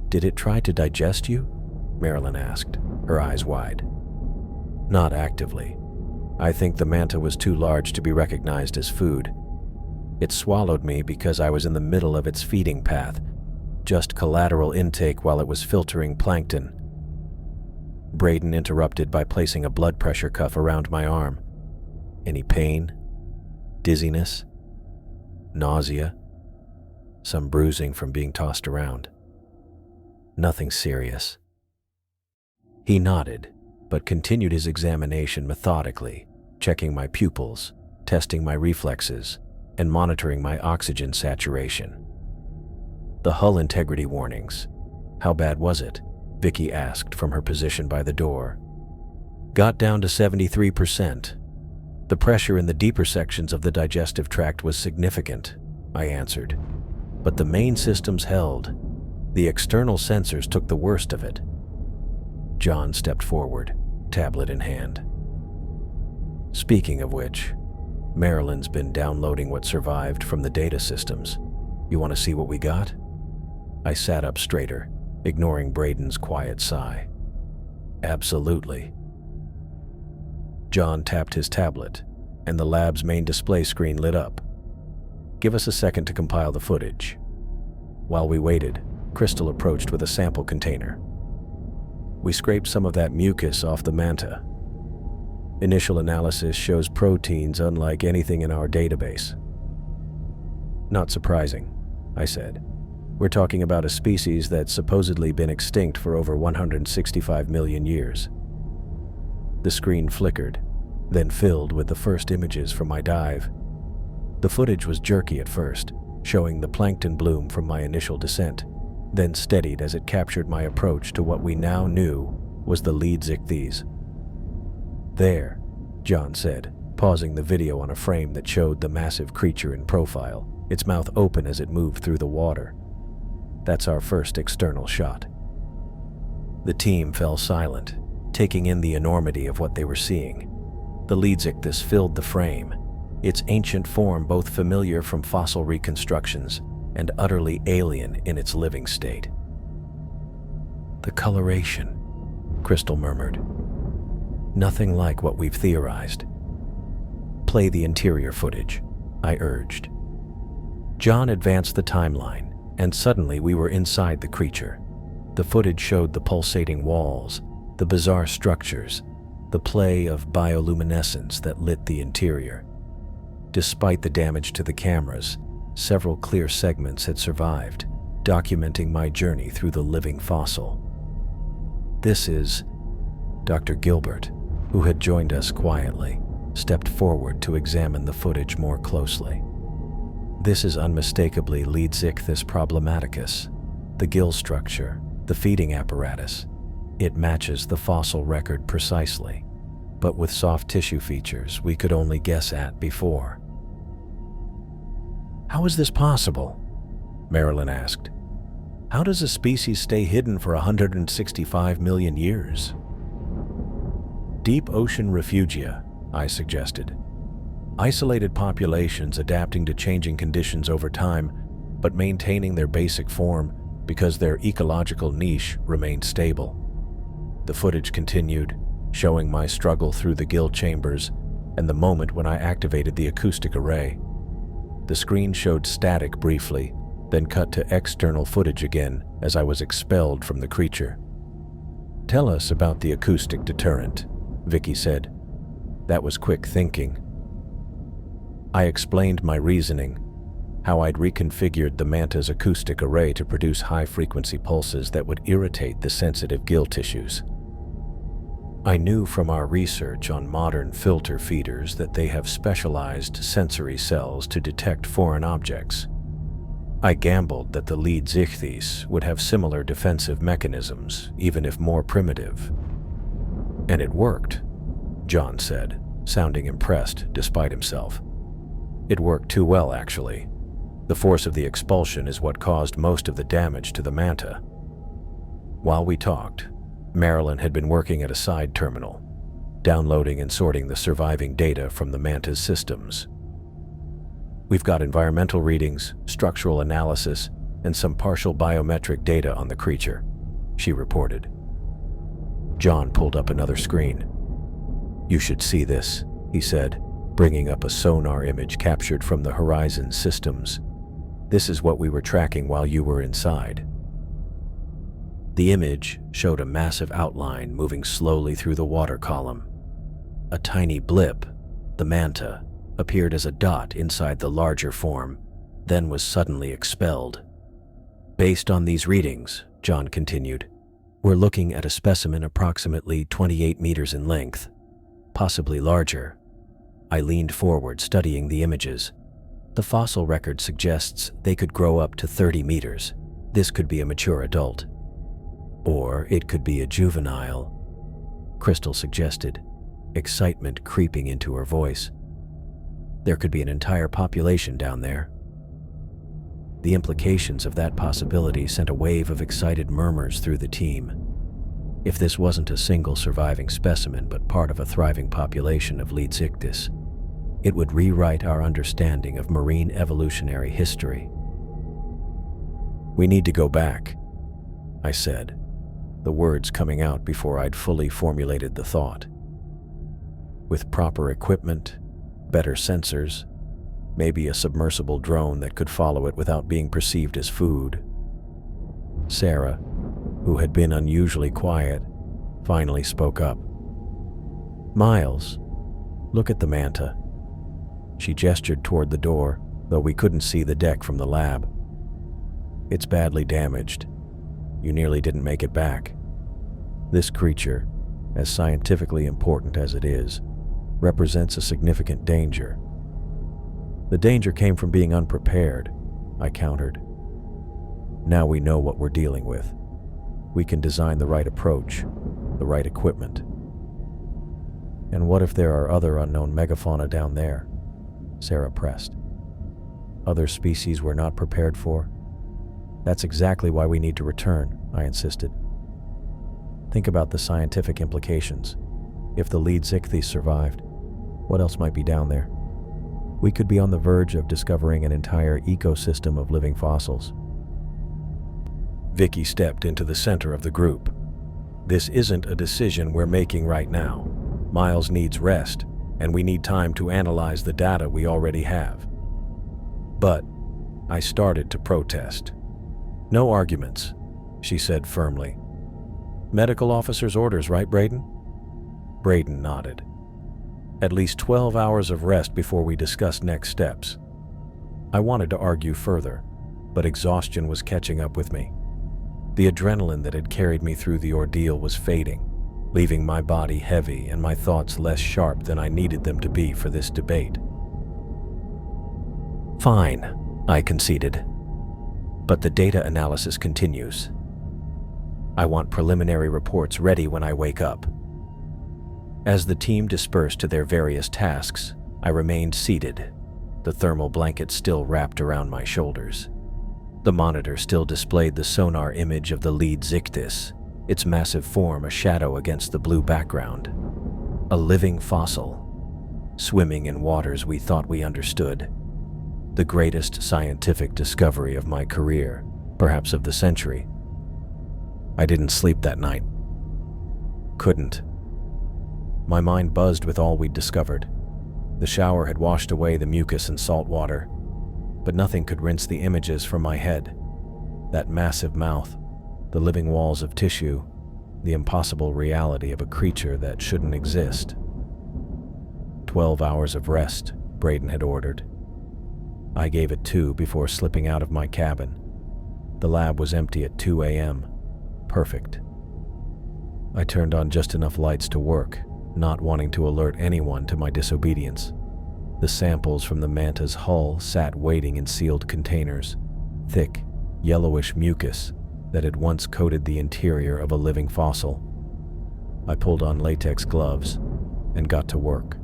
"Did it try to digest you?" Marilyn asked, her eyes wide. "Not actively. I think the manta was too large to be recognized as food. It swallowed me because I was in the middle of its feeding path, just collateral intake while it was filtering plankton. Braden interrupted by placing a blood pressure cuff around my arm. Any pain? Dizziness? Nausea? Some bruising from being tossed around? Nothing serious. He nodded, but continued his examination methodically, checking my pupils, testing my reflexes, and monitoring my oxygen saturation. The hull integrity warnings. How bad was it? Vicky asked from her position by the door. Got down to 73%. The pressure in the deeper sections of the digestive tract was significant, I answered. But the main systems held. The external sensors took the worst of it. John stepped forward, tablet in hand. Speaking of which, Marilyn's been downloading what survived from the data systems. You want to see what we got? I sat up straighter, ignoring Braden's quiet sigh. Absolutely. John tapped his tablet, and the lab's main display screen lit up. Give us a second to compile the footage. While we waited, Crystal approached with a sample container. We scraped some of that mucus off the manta. Initial analysis shows proteins unlike anything in our database. Not surprising, I said. We're talking about a species that's supposedly been extinct for over 165 million years. The screen flickered, then filled with the first images from my dive. The footage was jerky at first, showing the plankton bloom from my initial descent, then steadied as it captured my approach to what we now knew was the lead ichthys. There, John said, pausing the video on a frame that showed the massive creature in profile, its mouth open as it moved through the water. That's our first external shot. The team fell silent, taking in the enormity of what they were seeing. The lead ichthys filled the frame, its ancient form both familiar from fossil reconstructions and utterly alien in its living state. The coloration, Crystal murmured. Nothing like what we've theorized. Play the interior footage, I urged. John advanced the timeline, and suddenly we were inside the creature. The footage showed the pulsating walls, the bizarre structures, the play of bioluminescence that lit the interior. Despite the damage to the cameras, several clear segments had survived, documenting my journey through the living fossil. This is Dr. Gilbert, who had joined us quietly, stepped forward to examine the footage more closely. This is unmistakably Leedsichthys problematicus, the gill structure, the feeding apparatus. It matches the fossil record precisely, but with soft tissue features we could only guess at before. How is this possible? Marilyn asked. How does a species stay hidden for 165 million years? Deep ocean refugia, I suggested. Isolated populations adapting to changing conditions over time, but maintaining their basic form because their ecological niche remained stable. The footage continued, showing my struggle through the gill chambers and the moment when I activated the acoustic array. The screen showed static briefly, then cut to external footage again as I was expelled from the creature. Tell us about the acoustic deterrent, Vicky said. That was quick thinking. I explained my reasoning, how I'd reconfigured the manta's acoustic array to produce high-frequency pulses that would irritate the sensitive gill tissues. I knew from our research on modern filter feeders that they have specialized sensory cells to detect foreign objects. I gambled that the lead ichthys would have similar defensive mechanisms, even if more primitive. And it worked, John said, sounding impressed despite himself. It worked too well, actually. The force of the expulsion is what caused most of the damage to the manta. While we talked, Marilyn had been working at a side terminal, downloading and sorting the surviving data from the manta's systems. We've got environmental readings, structural analysis, and some partial biometric data on the creature, she reported. John pulled up another screen. You should see this, he said, bringing up a sonar image captured from the Horizon systems. This is what we were tracking while you were inside. The image showed a massive outline moving slowly through the water column. A tiny blip, the manta, appeared as a dot inside the larger form, then was suddenly expelled. Based on these readings, John continued, we're looking at a specimen approximately 28 meters in length, possibly larger. I leaned forward, studying the images. The fossil record suggests they could grow up to 30 meters. This could be a mature adult. Or it could be a juvenile, Crystal suggested, excitement creeping into her voice. There could be an entire population down there. The implications of that possibility sent a wave of excited murmurs through the team. If this wasn't a single surviving specimen but part of a thriving population of Leedsichthys, it would rewrite our understanding of marine evolutionary history. We need to go back, I said, the words coming out before I'd fully formulated the thought. With proper equipment, better sensors, maybe a submersible drone that could follow it without being perceived as food. Sarah, who had been unusually quiet, finally spoke up. Miles, look at the manta. She gestured toward the door, though we couldn't see the deck from the lab. It's badly damaged. You nearly didn't make it back. This creature, as scientifically important as it is, represents a significant danger. The danger came from being unprepared, I countered. Now we know what we're dealing with. We can design the right approach, the right equipment. And what if there are other unknown megafauna down there? Sarah pressed. Other species we're not prepared for? That's exactly why we need to return, I insisted. Think about the scientific implications. If the Leedsichthys survived, what else might be down there? We could be on the verge of discovering an entire ecosystem of living fossils. Vicky stepped into the center of the group. This isn't a decision we're making right now. Miles needs rest, and we need time to analyze the data we already have. But I started to protest. No arguments, she said firmly. Medical officer's orders, right, Braden? Braden nodded. At least 12 hours of rest before we discuss next steps. I wanted to argue further, but exhaustion was catching up with me. The adrenaline that had carried me through the ordeal was fading, leaving my body heavy and my thoughts less sharp than I needed them to be for this debate. Fine, I conceded. But the data analysis continues. I want preliminary reports ready when I wake up. As the team dispersed to their various tasks, I remained seated, the thermal blanket still wrapped around my shoulders. The monitor still displayed the sonar image of the Leedsichthys, its massive form a shadow against the blue background. A living fossil, swimming in waters we thought we understood. The greatest scientific discovery of my career, perhaps of the century. I didn't sleep that night. Couldn't. My mind buzzed with all we'd discovered. The shower had washed away the mucus and salt water, but nothing could rinse the images from my head. That massive mouth, the living walls of tissue, the impossible reality of a creature that shouldn't exist. 12 hours of rest, Braden had ordered. I gave it 2 before slipping out of my cabin. The lab was empty at 2 a.m. Perfect. I turned on just enough lights to work, not wanting to alert anyone to my disobedience. The samples from the manta's hull sat waiting in sealed containers, thick, yellowish mucus that had once coated the interior of a living fossil. I pulled on latex gloves and got to work.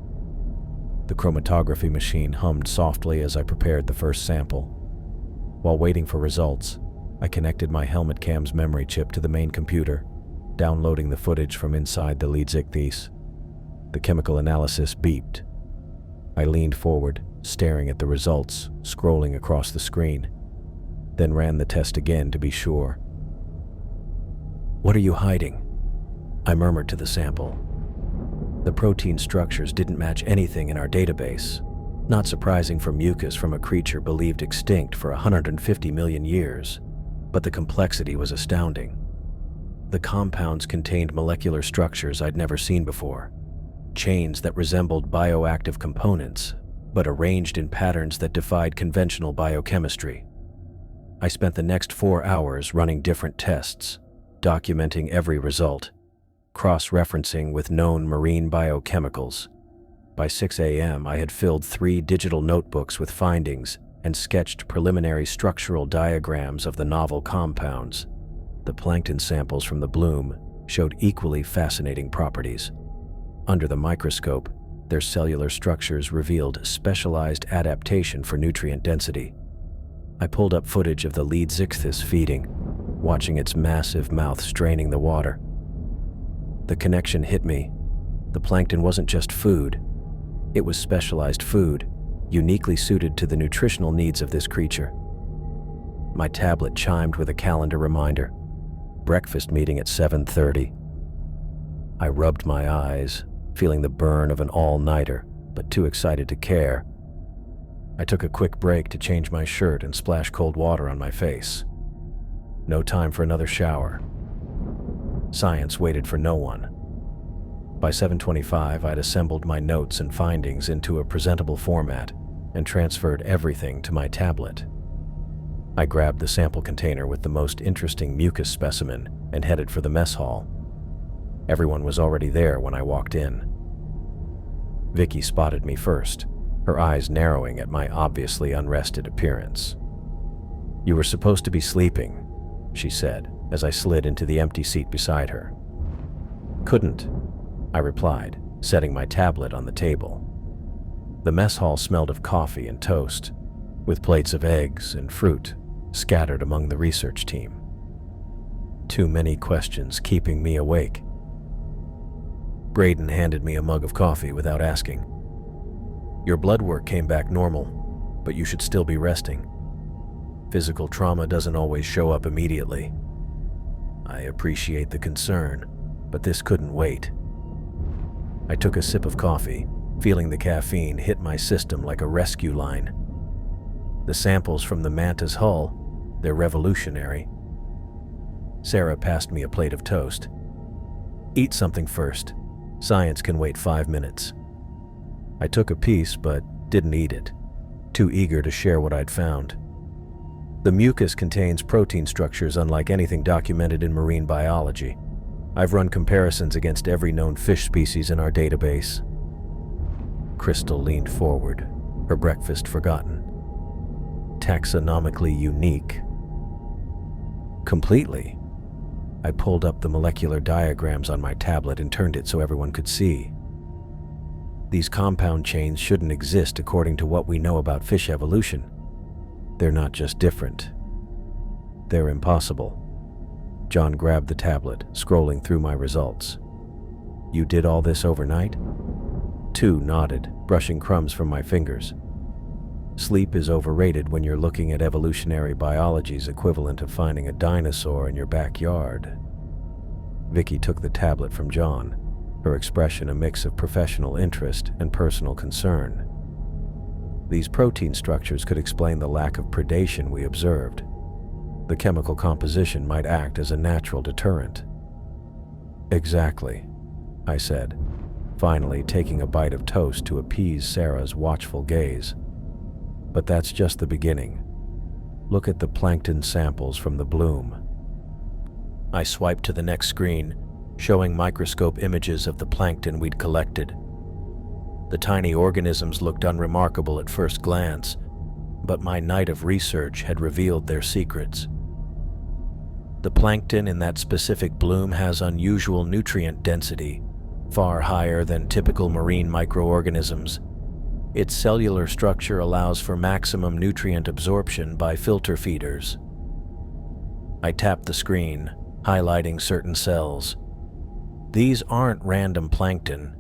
The chromatography machine hummed softly as I prepared the first sample. While waiting for results, I connected my helmet cam's memory chip to the main computer, downloading the footage from inside the Leedsichthys. The chemical analysis beeped. I leaned forward, staring at the results, scrolling across the screen, then ran the test again to be sure. "What are you hiding?" I murmured to the sample. The protein structures didn't match anything in our database, not surprising for mucus from a creature believed extinct for 150 million years, but the complexity was astounding. The compounds contained molecular structures I'd never seen before, chains that resembled bioactive components, but arranged in patterns that defied conventional biochemistry. I spent the next 4 hours running different tests, documenting every result, cross-referencing with known marine biochemicals. By 6 a.m., I had filled 3 digital notebooks with findings and sketched preliminary structural diagrams of the novel compounds. The plankton samples from the bloom showed equally fascinating properties. Under the microscope, their cellular structures revealed specialized adaptation for nutrient density. I pulled up footage of the lead zichthys feeding, watching its massive mouth straining the water. The connection hit me. The plankton wasn't just food. It was specialized food, uniquely suited to the nutritional needs of this creature. My tablet chimed with a calendar reminder. Breakfast meeting at 7:30. I rubbed my eyes, feeling the burn of an all-nighter, but too excited to care. I took a quick break to change my shirt and splash cold water on my face. No time for another shower. Science waited for no one. By 7:25, I'd assembled my notes and findings into a presentable format and transferred everything to my tablet. I grabbed the sample container with the most interesting mucus specimen and headed for the mess hall. Everyone was already there when I walked in. Vicky spotted me first, her eyes narrowing at my obviously unrested appearance. "You were supposed to be sleeping," she said as I slid into the empty seat beside her. "Couldn't," I replied, setting my tablet on the table. The mess hall smelled of coffee and toast, with plates of eggs and fruit scattered among the research team. Too many questions keeping me awake. Braden handed me a mug of coffee without asking. "Your blood work came back normal, but you should still be resting. Physical trauma doesn't always show up immediately. I appreciate the concern, but this couldn't wait." I took a sip of coffee, feeling the caffeine hit my system like a rescue line. The samples from the manta's hull, they're revolutionary. Sarah passed me a plate of toast. "Eat something first. Science can wait 5 minutes." I took a piece, but didn't eat it, too eager to share what I'd found. The mucus contains protein structures unlike anything documented in marine biology. I've run comparisons against every known fish species in our database. Crystal leaned forward, her breakfast forgotten. "Taxonomically unique." "Completely." I pulled up the molecular diagrams on my tablet and turned it so everyone could see. "These compound chains shouldn't exist according to what we know about fish evolution. They're not just different. They're impossible." John grabbed the tablet, scrolling through my results. "You did all this overnight?" Tu nodded, brushing crumbs from my fingers. "Sleep is overrated when you're looking at evolutionary biology's equivalent of finding a dinosaur in your backyard." Vicky took the tablet from John, her expression a mix of professional interest and personal concern. "These protein structures could explain the lack of predation we observed. The chemical composition might act as a natural deterrent." "Exactly," I said, finally taking a bite of toast to appease Sarah's watchful gaze. "But that's just the beginning. Look at the plankton samples from the bloom." I swiped to the next screen, showing microscope images of the plankton we'd collected. The tiny organisms looked unremarkable at first glance, but my night of research had revealed their secrets. The plankton in that specific bloom has unusual nutrient density, far higher than typical marine microorganisms. Its cellular structure allows for maximum nutrient absorption by filter feeders. I tapped the screen, highlighting certain cells. These aren't random plankton.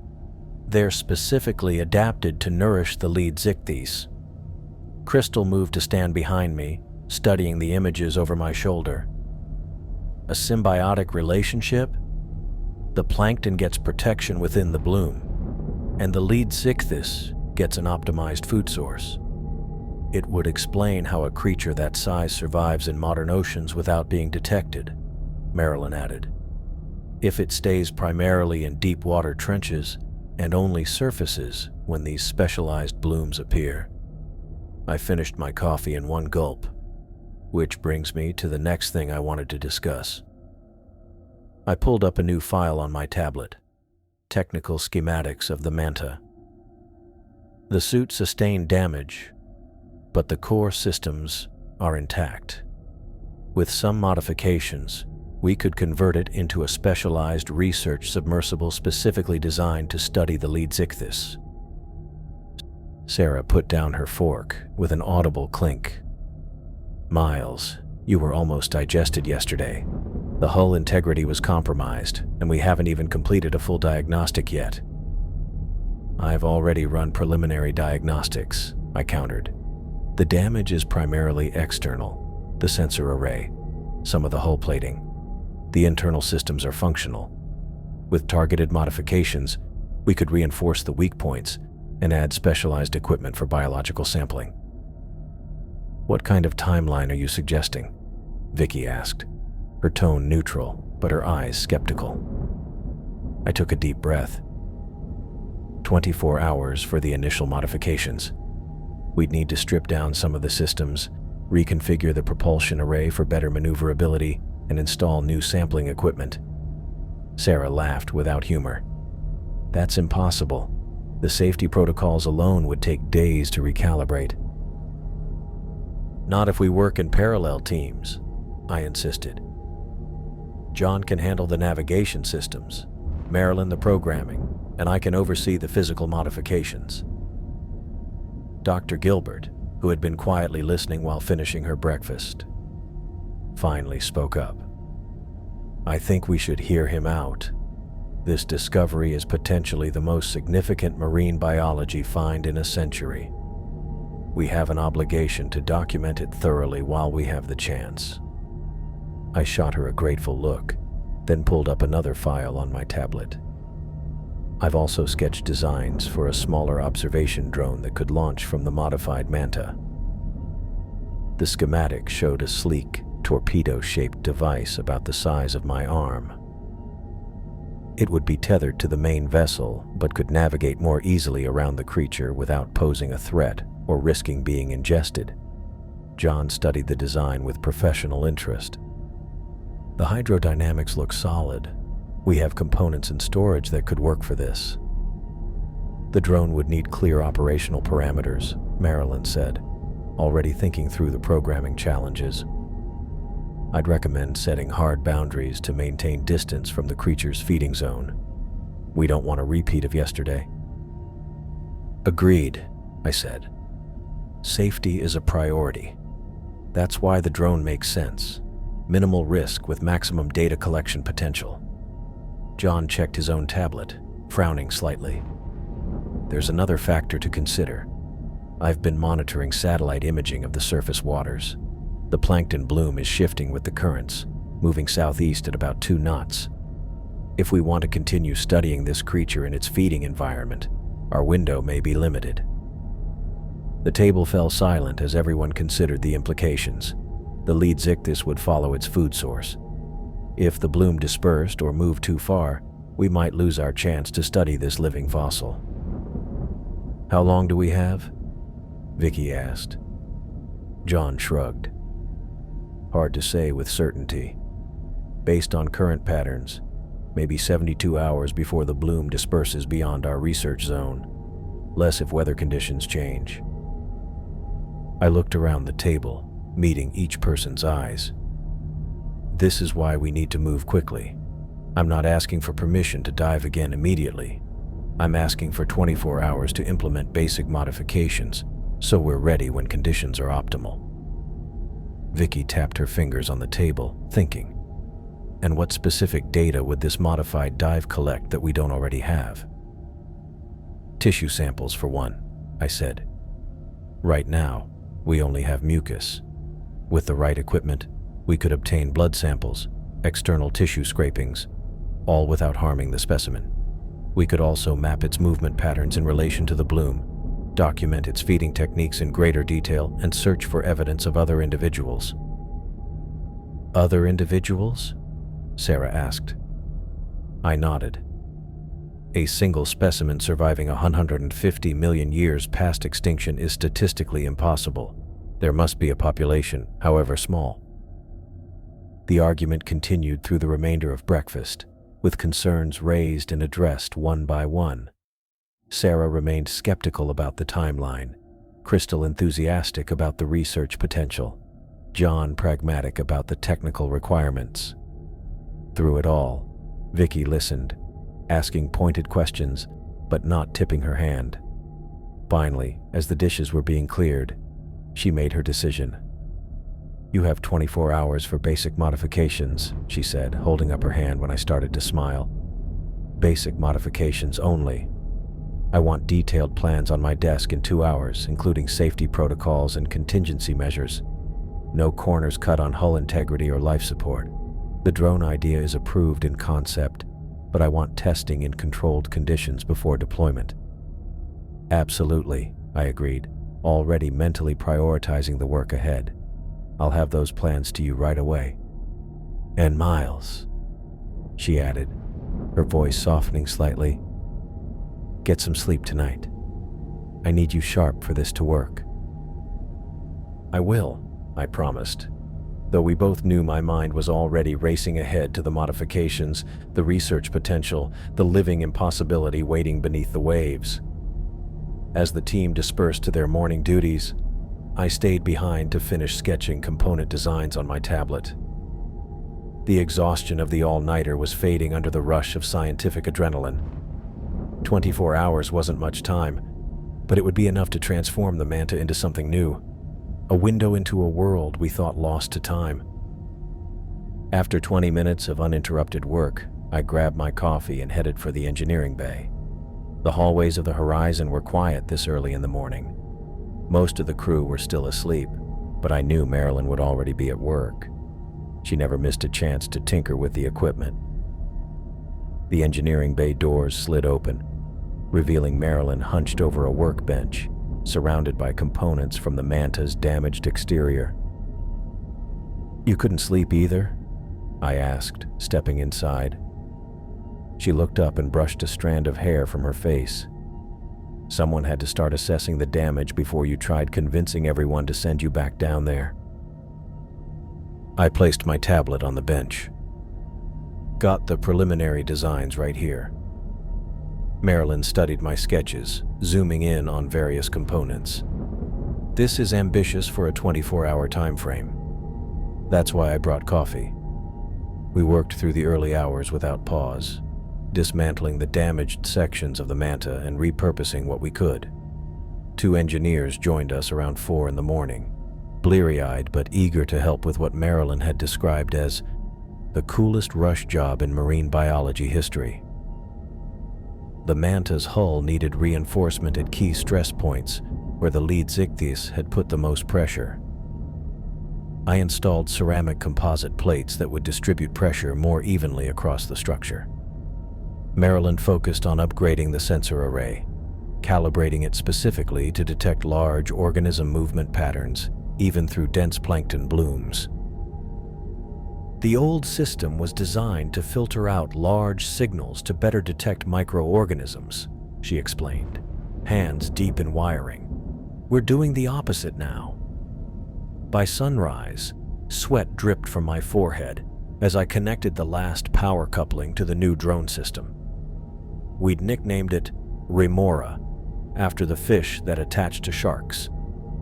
They're specifically adapted to nourish the lead zichthys. Crystal moved to stand behind me, studying the images over my shoulder. A symbiotic relationship? The plankton gets protection within the bloom, and the lead zichthys gets an optimized food source. It would explain how a creature that size survives in modern oceans without being detected, Marilyn added. if it stays primarily in deep water trenches and only surfaces when these specialized blooms appear. I finished my coffee in one gulp, which brings me to the next thing I wanted to discuss. I pulled up a new file on my tablet, technical schematics of the Manta. The suit sustained damage, but the core systems are intact. With some modifications, we could convert it into a specialized research submersible specifically designed to study the Leedsichthys. Sarah put down her fork with an audible clink. Miles, you were almost digested yesterday. The hull integrity was compromised, and we haven't even completed a full diagnostic yet. I've already run preliminary diagnostics, I countered. The damage is primarily external, the sensor array, some of the hull plating. The internal systems are functional. With targeted modifications, we could reinforce the weak points and add specialized equipment for biological sampling. What kind of timeline are you suggesting? Vicky asked, her tone neutral, but her eyes skeptical. I took a deep breath. 24 hours for the initial modifications. We'd need to strip down some of the systems, reconfigure the propulsion array for better maneuverability, and install new sampling equipment. Sarah laughed without humor. That's impossible. The safety protocols alone would take days to recalibrate. Not if we work in parallel teams, I insisted. John can handle the navigation systems, Marilyn the programming, and I can oversee the physical modifications. Dr. Gilbert, who had been quietly listening while finishing her breakfast, finally spoke up. I think we should hear him out. This discovery is potentially the most significant marine biology find in a century. We have an obligation to document it thoroughly while we have the chance. I shot her a grateful look, then pulled up another file on my tablet. I've also sketched designs for a smaller observation drone that could launch from the modified Manta. The schematic showed a sleek, torpedo-shaped device about the size of my arm. It would be tethered to the main vessel, but could navigate more easily around the creature without posing a threat or risking being ingested. John studied the design with professional interest. The hydrodynamics look solid. We have components and storage that could work for this. The drone would need clear operational parameters, Marilyn said, already thinking through the programming challenges. I'd recommend setting hard boundaries to maintain distance from the creature's feeding zone. We don't want a repeat of yesterday. Agreed, I said. Safety is a priority. That's why the drone makes sense. Minimal risk with maximum data collection potential. John checked his own tablet, frowning slightly. There's another factor to consider. I've been monitoring satellite imaging of the surface waters. The plankton bloom is shifting with the currents, moving southeast at about 2 knots. If we want to continue studying this creature in its feeding environment, our window may be limited. The table fell silent as everyone considered the implications. The Leedsichthys would follow its food source. If the bloom dispersed or moved too far, we might lose our chance to study this living fossil. How long do we have? Vicky asked. John shrugged. Hard to say with certainty. Based on current patterns, maybe 72 hours before the bloom disperses beyond our research zone, less if weather conditions change. I looked around the table, meeting each person's eyes. This is why we need to move quickly. I'm not asking for permission to dive again immediately. I'm asking for 24 hours to implement basic modifications, so we're ready when conditions are optimal. Vicky tapped her fingers on the table, thinking. And what specific data would this modified dive collect that we don't already have? Tissue samples, for one, I said. Right now, we only have mucus. With the right equipment, we could obtain blood samples, external tissue scrapings, all without harming the specimen. We could also map its movement patterns in relation to the bloom, document its feeding techniques in greater detail, and search for evidence of other individuals. Other individuals? Sarah asked. I nodded. A single specimen surviving 150 million years past extinction is statistically impossible. There must be a population, however small. The argument continued through the remainder of breakfast, with concerns raised and addressed one by one. Sarah remained skeptical about the timeline, Crystal enthusiastic about the research potential, John pragmatic about the technical requirements. Through it all, Vicky listened, asking pointed questions, but not tipping her hand. Finally, as the dishes were being cleared, she made her decision. "You have 24 hours for basic modifications," she said, holding up her hand when I started to smile. "Basic modifications only. I want detailed plans on my desk in 2 hours, including safety protocols and contingency measures. No corners cut on hull integrity or life support. The drone idea is approved in concept, but I want testing in controlled conditions before deployment." "Absolutely," I agreed, already mentally prioritizing the work ahead. "I'll have those plans to you right away." "And Miles," she added, her voice softening slightly, "get some sleep tonight. I need you sharp for this to work." "I will," I promised, though we both knew my mind was already racing ahead to the modifications, the research potential, the living impossibility waiting beneath the waves. As the team dispersed to their morning duties, I stayed behind to finish sketching component designs on my tablet. The exhaustion of the all-nighter was fading under the rush of scientific adrenaline. 24 hours wasn't much time, but it would be enough to transform the Manta into something new, a window into a world we thought lost to time. After 20 minutes of uninterrupted work, I grabbed my coffee and headed for the engineering bay. The hallways of the Horizon were quiet this early in the morning. Most of the crew were still asleep, but I knew Marilyn would already be at work. She never missed a chance to tinker with the equipment. The engineering bay doors slid open, revealing Marilyn hunched over a workbench, surrounded by components from the Manta's damaged exterior. "You couldn't sleep either?" I asked, stepping inside. She looked up and brushed a strand of hair from her face. "Someone had to start assessing the damage before you tried convincing everyone to send you back down there." I placed my tablet on the bench. "Got the preliminary designs right here." Marilyn studied my sketches, zooming in on various components. "This is ambitious for a 24-hour time frame. That's why I brought coffee." We worked through the early hours without pause, dismantling the damaged sections of the Manta and repurposing what we could. 2 engineers joined us around 4 in the morning, bleary-eyed but eager to help with what Marilyn had described as the coolest rush job in marine biology history. The Manta's hull needed reinforcement at key stress points where the lead Ichthys had put the most pressure. I installed ceramic composite plates that would distribute pressure more evenly across the structure. Marilyn focused on upgrading the sensor array, calibrating it specifically to detect large organism movement patterns, even through dense plankton blooms. The old system was designed to filter out large signals to better detect microorganisms, she explained, hands deep in wiring. "We're doing the opposite now." By sunrise, sweat dripped from my forehead as I connected the last power coupling to the new drone system. We'd nicknamed it Remora, after the fish that attached to sharks,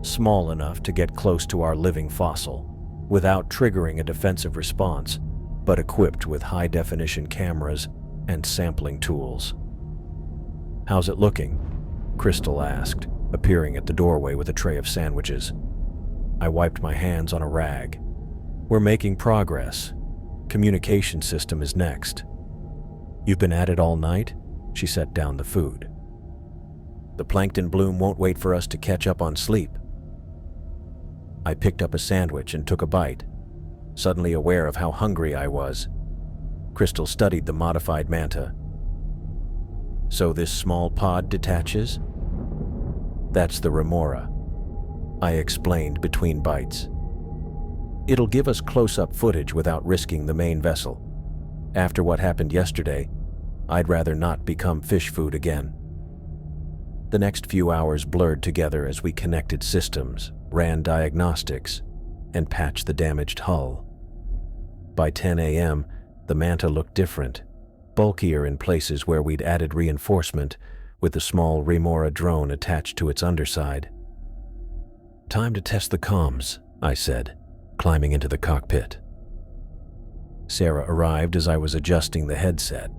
small enough to get close to our living fossil, without triggering a defensive response, but equipped with high-definition cameras and sampling tools. "How's it looking?" Crystal asked, appearing at the doorway with a tray of sandwiches. I wiped my hands on a rag. "We're making progress. Communication system is next." "You've been at it all night?" She set down the food. "The plankton bloom won't wait for us to catch up on sleep." I picked up a sandwich and took a bite, suddenly aware of how hungry I was. Crystal studied the modified Manta. "So this small pod detaches?" "That's the Remora," I explained between bites. "It'll give us close-up footage without risking the main vessel. After what happened yesterday, I'd rather not become fish food again. The next few hours blurred together as we connected systems, ran diagnostics, and patched the damaged hull. By 10 a.m., the Manta looked different, bulkier in places where we'd added reinforcement, with a small Remora drone attached to its underside. "Time to test the comms," I said, climbing into the cockpit. Sarah arrived as I was adjusting the headset.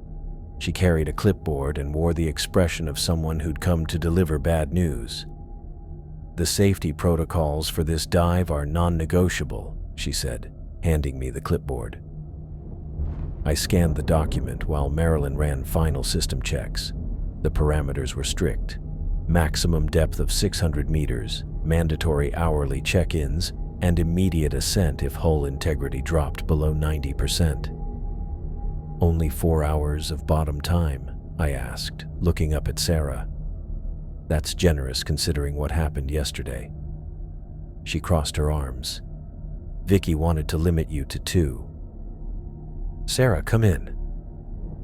She carried a clipboard and wore the expression of someone who'd come to deliver bad news. "The safety protocols for this dive are non-negotiable," she said, handing me the clipboard. I scanned the document while Marilyn ran final system checks. The parameters were strict. Maximum depth of 600 meters, mandatory hourly check-ins, and immediate ascent if hull integrity dropped below 90%. "Only 4 hours of bottom time?" I asked, looking up at Sarah. "That's generous considering what happened yesterday." She crossed her arms. "Vicky wanted to limit you to 2. "Sarah, come in."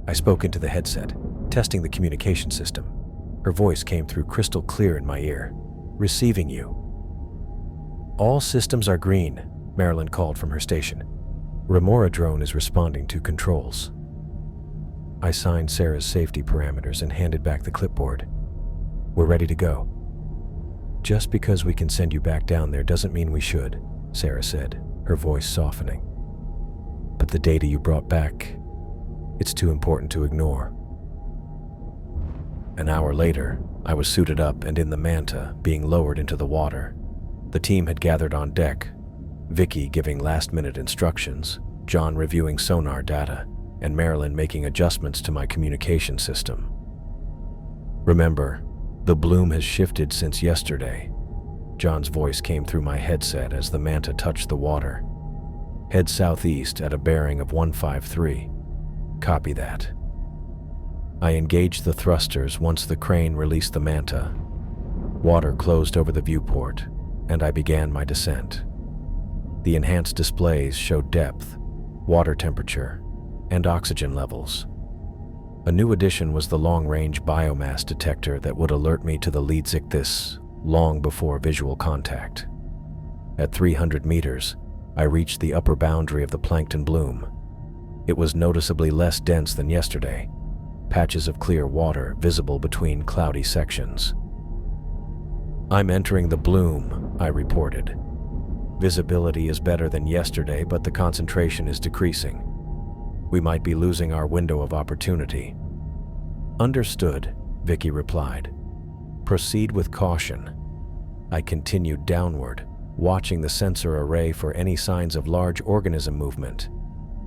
I spoke into the headset, testing the communication system. Her voice came through crystal clear in my ear. "Receiving you." "All systems are green," Marilyn called from her station. "Remora drone is responding to controls." I signed Sarah's safety parameters and handed back the clipboard. "We're ready to go." "Just because we can send you back down there doesn't mean we should," Sarah said, her voice softening. "But the data you brought back, it's too important to ignore." An hour later, I was suited up and in the Manta, being lowered into the water. The team had gathered on deck, Vicky giving last-minute instructions, John reviewing sonar data, and Marilyn making adjustments to my communication system. "Remember, the bloom has shifted since yesterday." John's voice came through my headset as the Manta touched the water. "Head southeast at a bearing of 153. Copy that." I engaged the thrusters once the crane released the Manta. Water closed over the viewport, and I began my descent. The enhanced displays showed depth, water temperature, and oxygen levels. A new addition was the long-range biomass detector that would alert me to the lead ichthys long before visual contact. At 300 meters, I reached the upper boundary of the plankton bloom. It was noticeably less dense than yesterday, patches of clear water visible between cloudy sections. "I'm entering the bloom," I reported. "Visibility is better than yesterday, but the concentration is decreasing. We might be losing our window of opportunity." "Understood," Vicky replied. "Proceed with caution." I continued downward, watching the sensor array for any signs of large organism movement.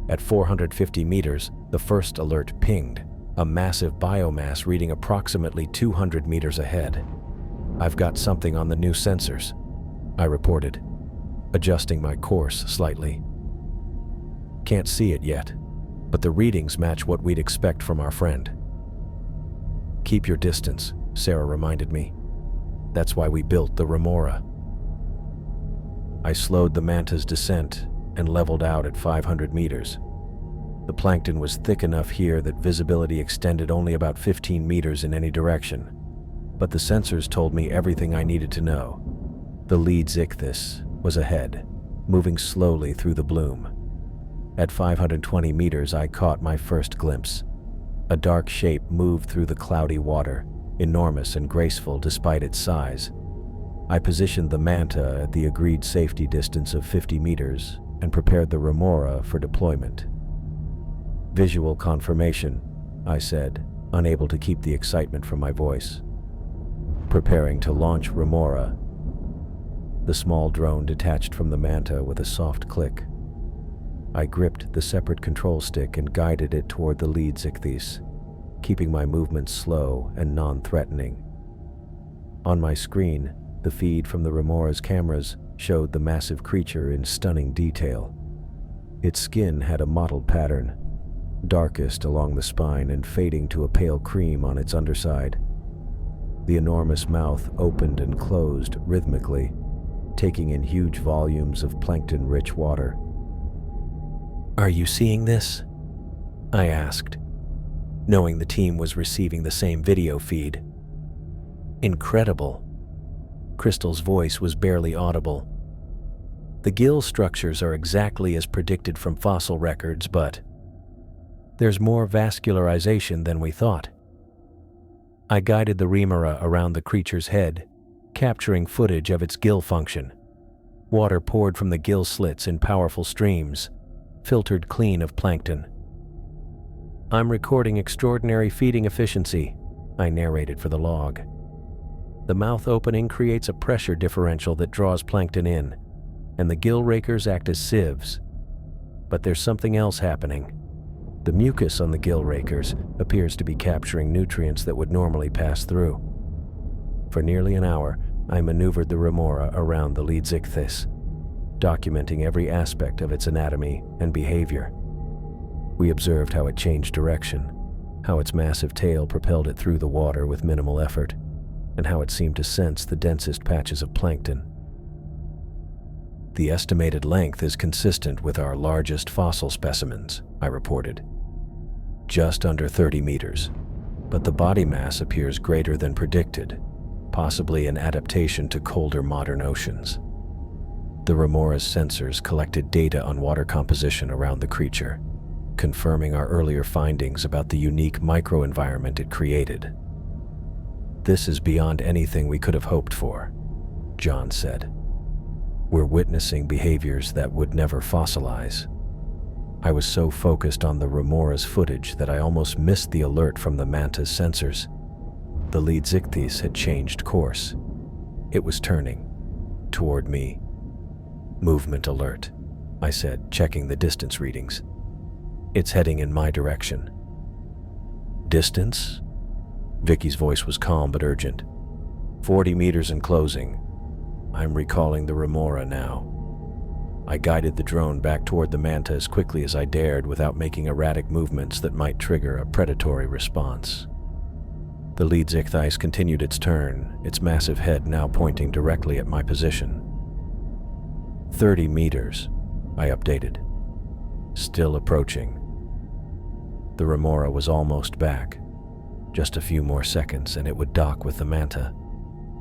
At 450 meters, the first alert pinged, a massive biomass reading approximately 200 meters ahead. "I've got something on the new sensors," I reported, adjusting my course slightly. "Can't see it yet, but the readings match what we'd expect from our friend." "Keep your distance," Sarah reminded me. "That's why we built the Remora." I slowed the Manta's descent and leveled out at 500 meters. The plankton was thick enough here that visibility extended only about 15 meters in any direction, but the sensors told me everything I needed to know. The lead ichthys was ahead, moving slowly through the bloom. At 520 meters, I caught my first glimpse. A dark shape moved through the cloudy water, enormous and graceful despite its size. I positioned the Manta at the agreed safety distance of 50 meters and prepared the Remora for deployment. "Visual confirmation," I said, unable to keep the excitement from my voice. "Preparing to launch Remora." The small drone detached from the Manta with a soft click. I gripped the separate control stick and guided it toward the lead ichthys, keeping my movements slow and non-threatening. On my screen, the feed from the Remora's cameras showed the massive creature in stunning detail. Its skin had a mottled pattern, darkest along the spine and fading to a pale cream on its underside. The enormous mouth opened and closed rhythmically, taking in huge volumes of plankton-rich water. "Are you seeing this?" I asked. knowing the team was receiving the same video feed. Incredible. Crystal's voice was barely audible. The gill structures are exactly as predicted from fossil records, but there's more vascularization than we thought. I guided the remora around the creature's head, capturing footage of its gill function. Water poured from the gill slits in powerful streams, filtered clean of plankton. "I'm recording extraordinary feeding efficiency," I narrated for the log. "The mouth opening creates a pressure differential that draws plankton in, and the gill rakers act as sieves. But there's something else happening. The mucus on the gill rakers appears to be capturing nutrients that would normally pass through." For nearly an hour, I maneuvered the remora around the Leedzichthys, documenting every aspect of its anatomy and behavior. We observed how it changed direction, how its massive tail propelled it through the water with minimal effort, and how it seemed to sense the densest patches of plankton. "The estimated length is consistent with our largest fossil specimens," I reported. "Just under 30 meters, but the body mass appears greater than predicted, possibly an adaptation to colder modern oceans." The remora's sensors collected data on water composition around the creature, confirming our earlier findings about the unique microenvironment it created. "This is beyond anything we could have hoped for," John said. "We're witnessing behaviors that would never fossilize." I was so focused on the remora's footage that I almost missed the alert from the manta's sensors. The Leedzichthys had changed course. It was turning toward me. "Movement alert," I said, checking the distance readings. "It's heading in my direction." "Distance?" Vicky's voice was calm but urgent. 40 meters and closing. I'm recalling the remora now." I guided the drone back toward the manta as quickly as I dared without making erratic movements that might trigger a predatory response. The Leedzichthys continued its turn, its massive head now pointing directly at my position. 30 meters, I updated. Still approaching. The remora was almost back. Just a few more seconds and it would dock with the manta.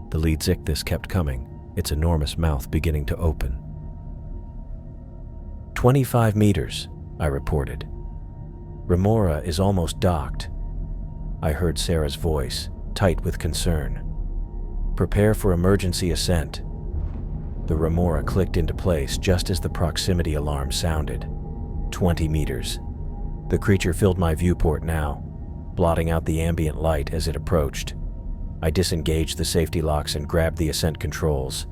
The Leedzichthys kept coming, its enormous mouth beginning to open. 25 meters, I reported. "Remora is almost docked." I heard Sarah's voice, tight with concern. "Prepare for emergency ascent." The remora clicked into place just as the proximity alarm sounded. 20 meters. The creature filled my viewport now, blotting out the ambient light as it approached. I disengaged the safety locks and grabbed the ascent controls,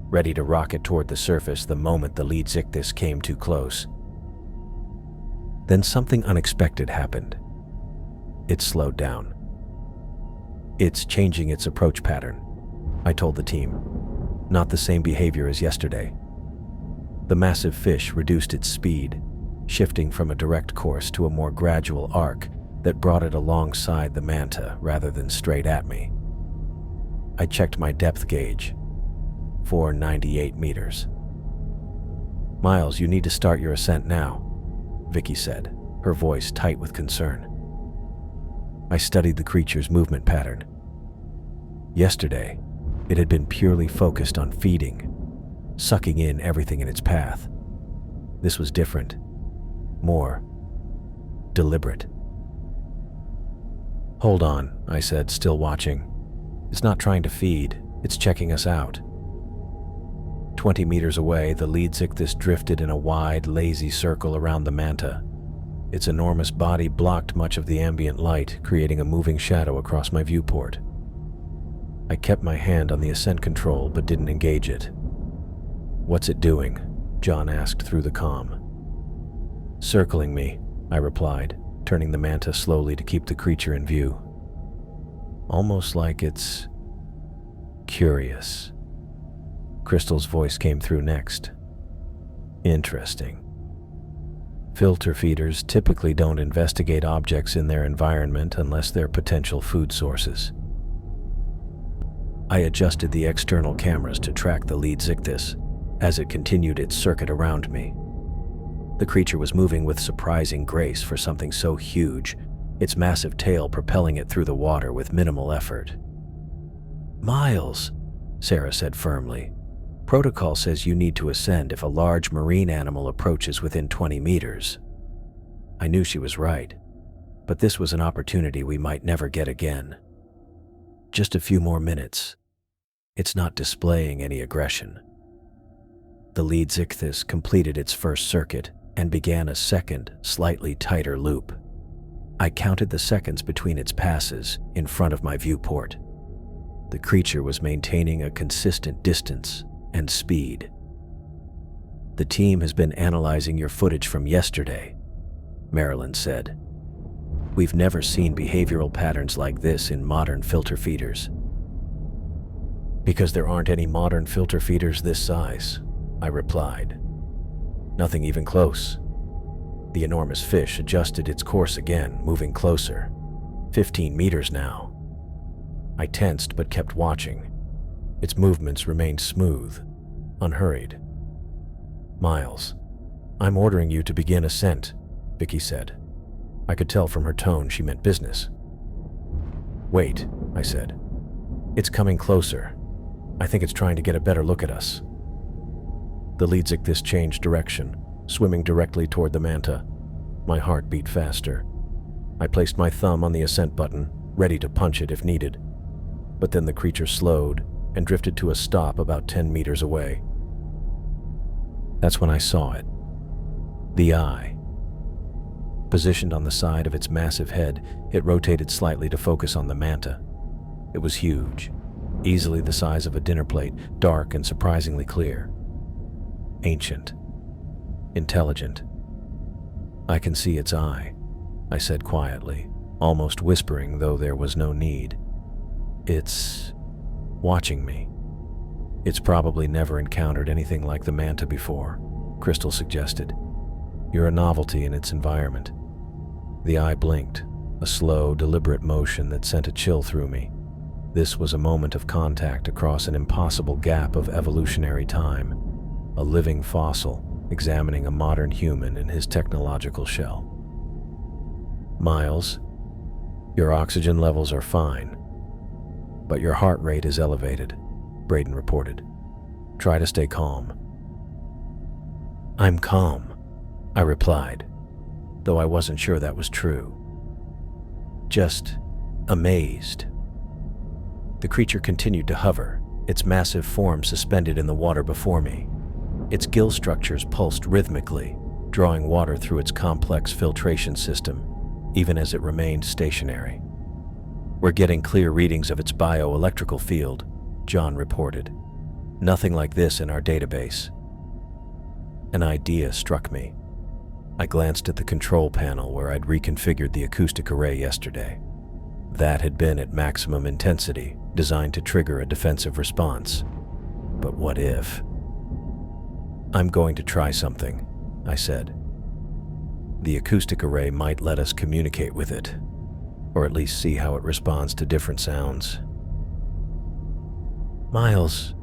ready to rocket toward the surface the moment the Leedzichthys came too close. Then something unexpected happened. It slowed down. "It's changing its approach pattern," I told the team. "Not the same behavior as yesterday." The massive fish reduced its speed, shifting from a direct course to a more gradual arc that brought it alongside the manta rather than straight at me. I checked my depth gauge. 498 meters. "Miles, you need to start your ascent now," Vicky said, her voice tight with concern. I studied the creature's movement pattern. Yesterday, it had been purely focused on feeding, sucking in everything in its path. This was different, more deliberate. "Hold on," I said, still watching. "It's not trying to feed, it's checking us out." 20 meters away, the Leedzichthys drifted in a wide, lazy circle around the manta. Its enormous body blocked much of the ambient light, creating a moving shadow across my viewport. I kept my hand on the ascent control but didn't engage it. "What's it doing?" John asked through the comm. "Circling me," I replied, turning the manta slowly to keep the creature in view. "Almost like it's curious." Crystal's voice came through next. "Interesting. Filter feeders typically don't investigate objects in their environment unless they're potential food sources." I adjusted the external cameras to track the Leedzichthys as it continued its circuit around me. The creature was moving with surprising grace for something so huge, its massive tail propelling it through the water with minimal effort. "Miles," Sarah said firmly. "Protocol says you need to ascend if a large marine animal approaches within 20 meters. I knew she was right, but this was an opportunity we might never get again. Just a few more minutes. It's not displaying any aggression." The lead Zichthys completed its first circuit and began a second, slightly tighter loop. I counted the seconds between its passes in front of my viewport. The creature was maintaining a consistent distance and speed. "The team has been analyzing your footage from yesterday," Marilyn said. "We've never seen behavioral patterns like this in modern filter feeders." "Because there aren't any modern filter feeders this size," I replied. "Nothing even close." The enormous fish adjusted its course again, moving closer. 15 meters now. I tensed but kept watching. Its movements remained smooth, unhurried. "Miles, I'm ordering you to begin ascent," Vicky said. I could tell from her tone she meant business. "Wait," I said. "It's coming closer. I think it's trying to get a better look at us." The lead Zichthys changed direction, swimming directly toward the manta. My heart beat faster. I placed my thumb on the ascent button, ready to punch it if needed. But then the creature slowed and drifted to a stop about 10 meters away. That's when I saw it. The eye. Positioned on the side of its massive head, it rotated slightly to focus on the manta. It was huge, easily the size of a dinner plate, dark and surprisingly clear. Ancient. Intelligent. "I can see its eye," I said quietly, almost whispering, though there was no need. "It's watching me." "It's probably never encountered anything like the manta before," Crystal suggested. "You're a novelty in its environment." The eye blinked, a slow, deliberate motion that sent a chill through me. This was a moment of contact across an impossible gap of evolutionary time. A living fossil examining a modern human in his technological shell. "Miles, your oxygen levels are fine, but your heart rate is elevated," Braden reported. "Try to stay calm." "I'm calm," I replied, though I wasn't sure that was true. Just amazed. The creature continued to hover, its massive form suspended in the water before me. Its gill structures pulsed rhythmically, drawing water through its complex filtration system, even as it remained stationary. "We're getting clear readings of its bioelectrical field," John reported. "Nothing like this in our database." An idea struck me. I glanced at the control panel where I'd reconfigured the acoustic array yesterday. That had been at maximum intensity, designed to trigger a defensive response. But what if? "I'm going to try something," I said. "The acoustic array might let us communicate with it, or at least see how it responds to different sounds." "Miles,"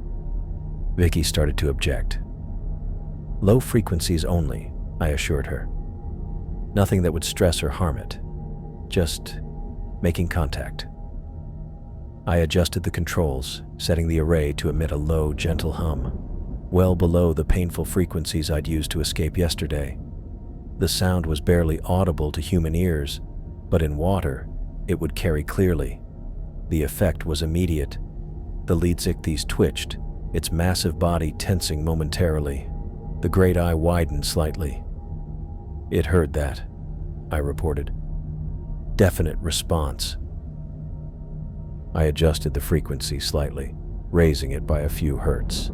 Vicky started to object. "Low frequencies only," I assured her. "Nothing that would stress or harm it. Just making contact." I adjusted the controls, setting the array to emit a low, gentle hum, well below the painful frequencies I'd used to escape yesterday. The sound was barely audible to human ears, but in water, it would carry clearly. The effect was immediate. The lead Zichthys twitched, its massive body tensing momentarily. The great eye widened slightly. "It heard that," I reported. "Definite response." I adjusted the frequency slightly, raising it by a few hertz.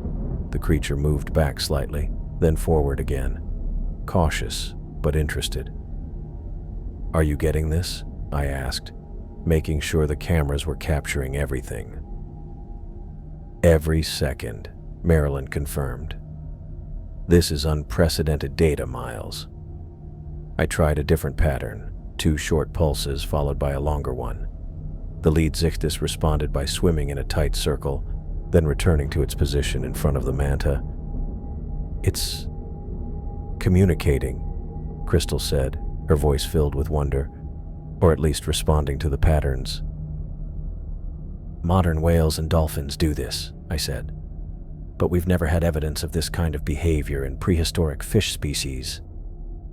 The creature moved back slightly, then forward again, cautious but interested. "Are you getting this?" I asked, making sure the cameras were capturing everything. "Every second," Marilyn confirmed. "This is unprecedented data, Miles." I tried a different pattern, 2 short pulses followed by a longer one. The lead Zichthys responded by swimming in a tight circle, then returning to its position in front of the manta. "It's communicating," Crystal said, her voice filled with wonder. or at least responding to the patterns. Modern whales and dolphins do this, I said, but we've never had evidence of this kind of behavior in prehistoric fish species.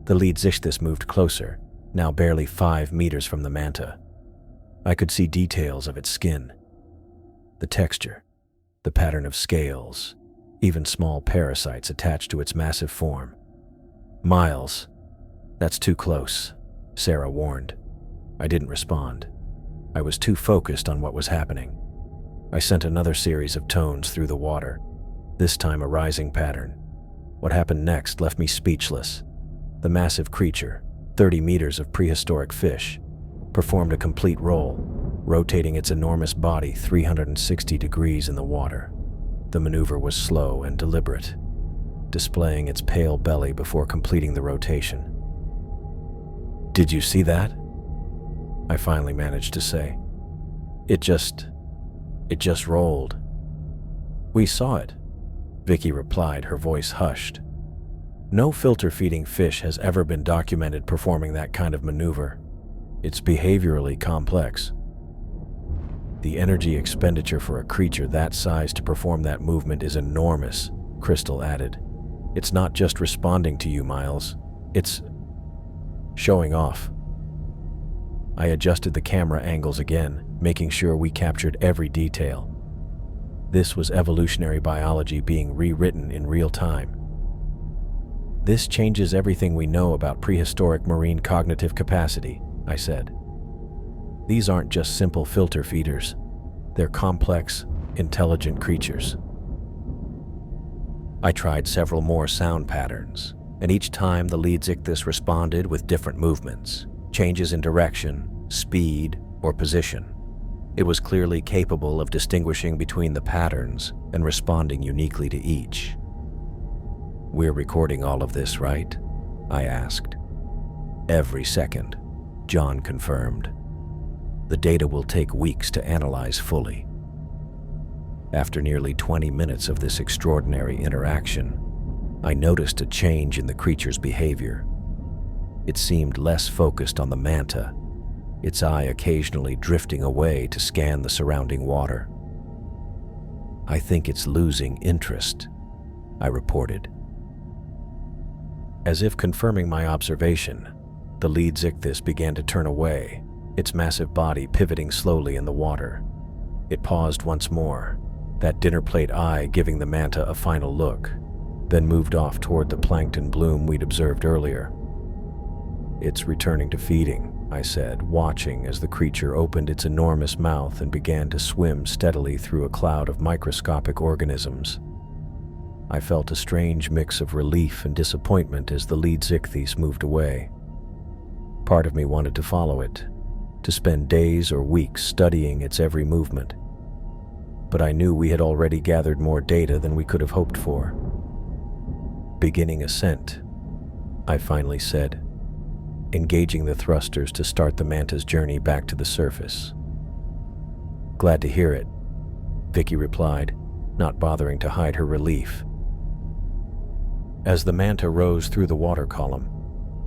The Leadsichthys moved closer, now barely 5 meters from the manta. I could see details of its skin, the texture, the pattern of scales, even small parasites attached to its massive form. "Miles, that's too close," Sarah warned. I didn't respond. I was too focused on what was happening. I sent another series of tones through the water, this time a rising pattern. What happened next left me speechless. The massive creature, 30 meters of prehistoric fish, performed a complete roll, rotating its enormous body 360 degrees in the water. The maneuver was slow and deliberate, displaying its pale belly before completing the rotation. "Did you see that?" I finally managed to say. It just rolled." "We saw it," Vicky replied, her voice hushed. "No filter-feeding fish has ever been documented performing that kind of maneuver. It's behaviorally complex. The energy expenditure for a creature that size to perform that movement is enormous," Crystal added. "It's not just responding to you, Miles. It's showing off." I adjusted the camera angles again, making sure we captured every detail. This was evolutionary biology being rewritten in real time. "This changes everything we know about prehistoric marine cognitive capacity," I said. "These aren't just simple filter feeders. They're complex, intelligent creatures." I tried several more sound patterns, and each time the Leadsichthys responded with different movements, changes in direction, speed, or position. It was clearly capable of distinguishing between the patterns and responding uniquely to each. "We're recording all of this, right?" I asked. "Every second," John confirmed. "The data will take weeks to analyze fully." After nearly 20 minutes of this extraordinary interaction, I noticed a change in the creature's behavior. It seemed less focused on the manta, its eye occasionally drifting away to scan the surrounding water. "I think it's losing interest," I reported. As if confirming my observation, the Leadsichthys began to turn away, its massive body pivoting slowly in the water. It paused once more, that dinner plate eye giving the manta a final look, then moved off toward the plankton bloom we'd observed earlier. "It's returning to feeding," I said, watching as the creature opened its enormous mouth and began to swim steadily through a cloud of microscopic organisms. I felt a strange mix of relief and disappointment as the Leadsichthys moved away. Part of me wanted to follow it, to spend days or weeks studying its every movement. But I knew we had already gathered more data than we could have hoped for. "Beginning ascent," I finally said, engaging the thrusters to start the manta's journey back to the surface. "Glad to hear it," Vicky replied, not bothering to hide her relief. As the manta rose through the water column,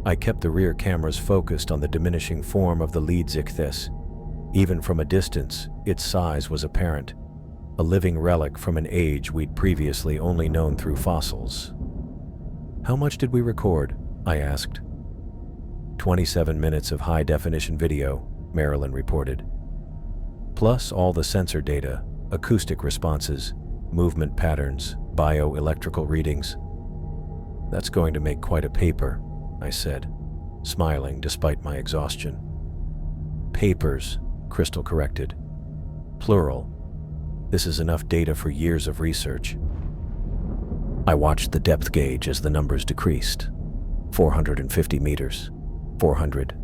I kept the rear cameras focused on the diminishing form of the Leadsichthys. Even from a distance, its size was apparent, a living relic from an age we'd previously only known through fossils. "How much did we record?" I asked. 27 minutes of high-definition video, Marilyn reported. "Plus all the sensor data, acoustic responses, movement patterns, bioelectrical readings." "That's going to make quite a paper," I said, smiling despite my exhaustion. "Papers," Crystal corrected. "Plural. This is enough data for years of research." I watched the depth gauge as the numbers decreased. 450 meters, 400,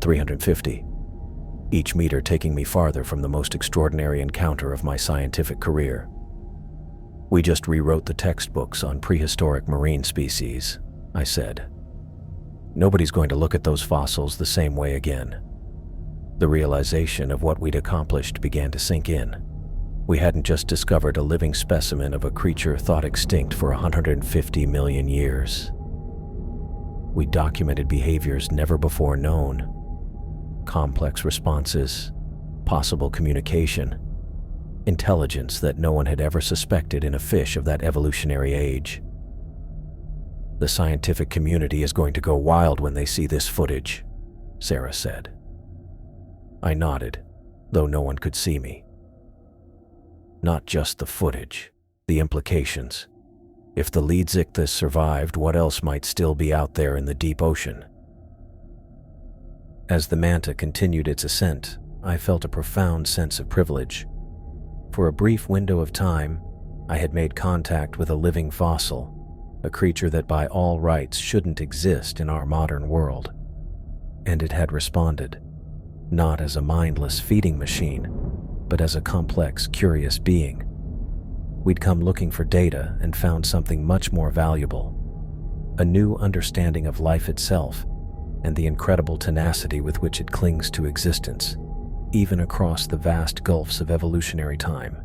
350. Each meter taking me farther from the most extraordinary encounter of my scientific career. "We just rewrote the textbooks on prehistoric marine species," I said. "Nobody's going to look at those fossils the same way again." The realization of what we'd accomplished began to sink in. We hadn't just discovered a living specimen of a creature thought extinct for 150 million years. We documented behaviors never before known. complex responses, possible communication, intelligence that no one had ever suspected in a fish of that evolutionary age. "The scientific community is going to go wild when they see this footage," Sarah said. I nodded, though no one could see me. "Not just the footage, the implications. If the Leedsichthys survived, what else might still be out there in the deep ocean?" As the manta continued its ascent, I felt a profound sense of privilege. For a brief window of time, I had made contact with a living fossil, a creature that by all rights shouldn't exist in our modern world. And it had responded, not as a mindless feeding machine, but as a complex, curious being. We'd come looking for data and found something much more valuable, a new understanding of life itself and the incredible tenacity with which it clings to existence, even across the vast gulfs of evolutionary time.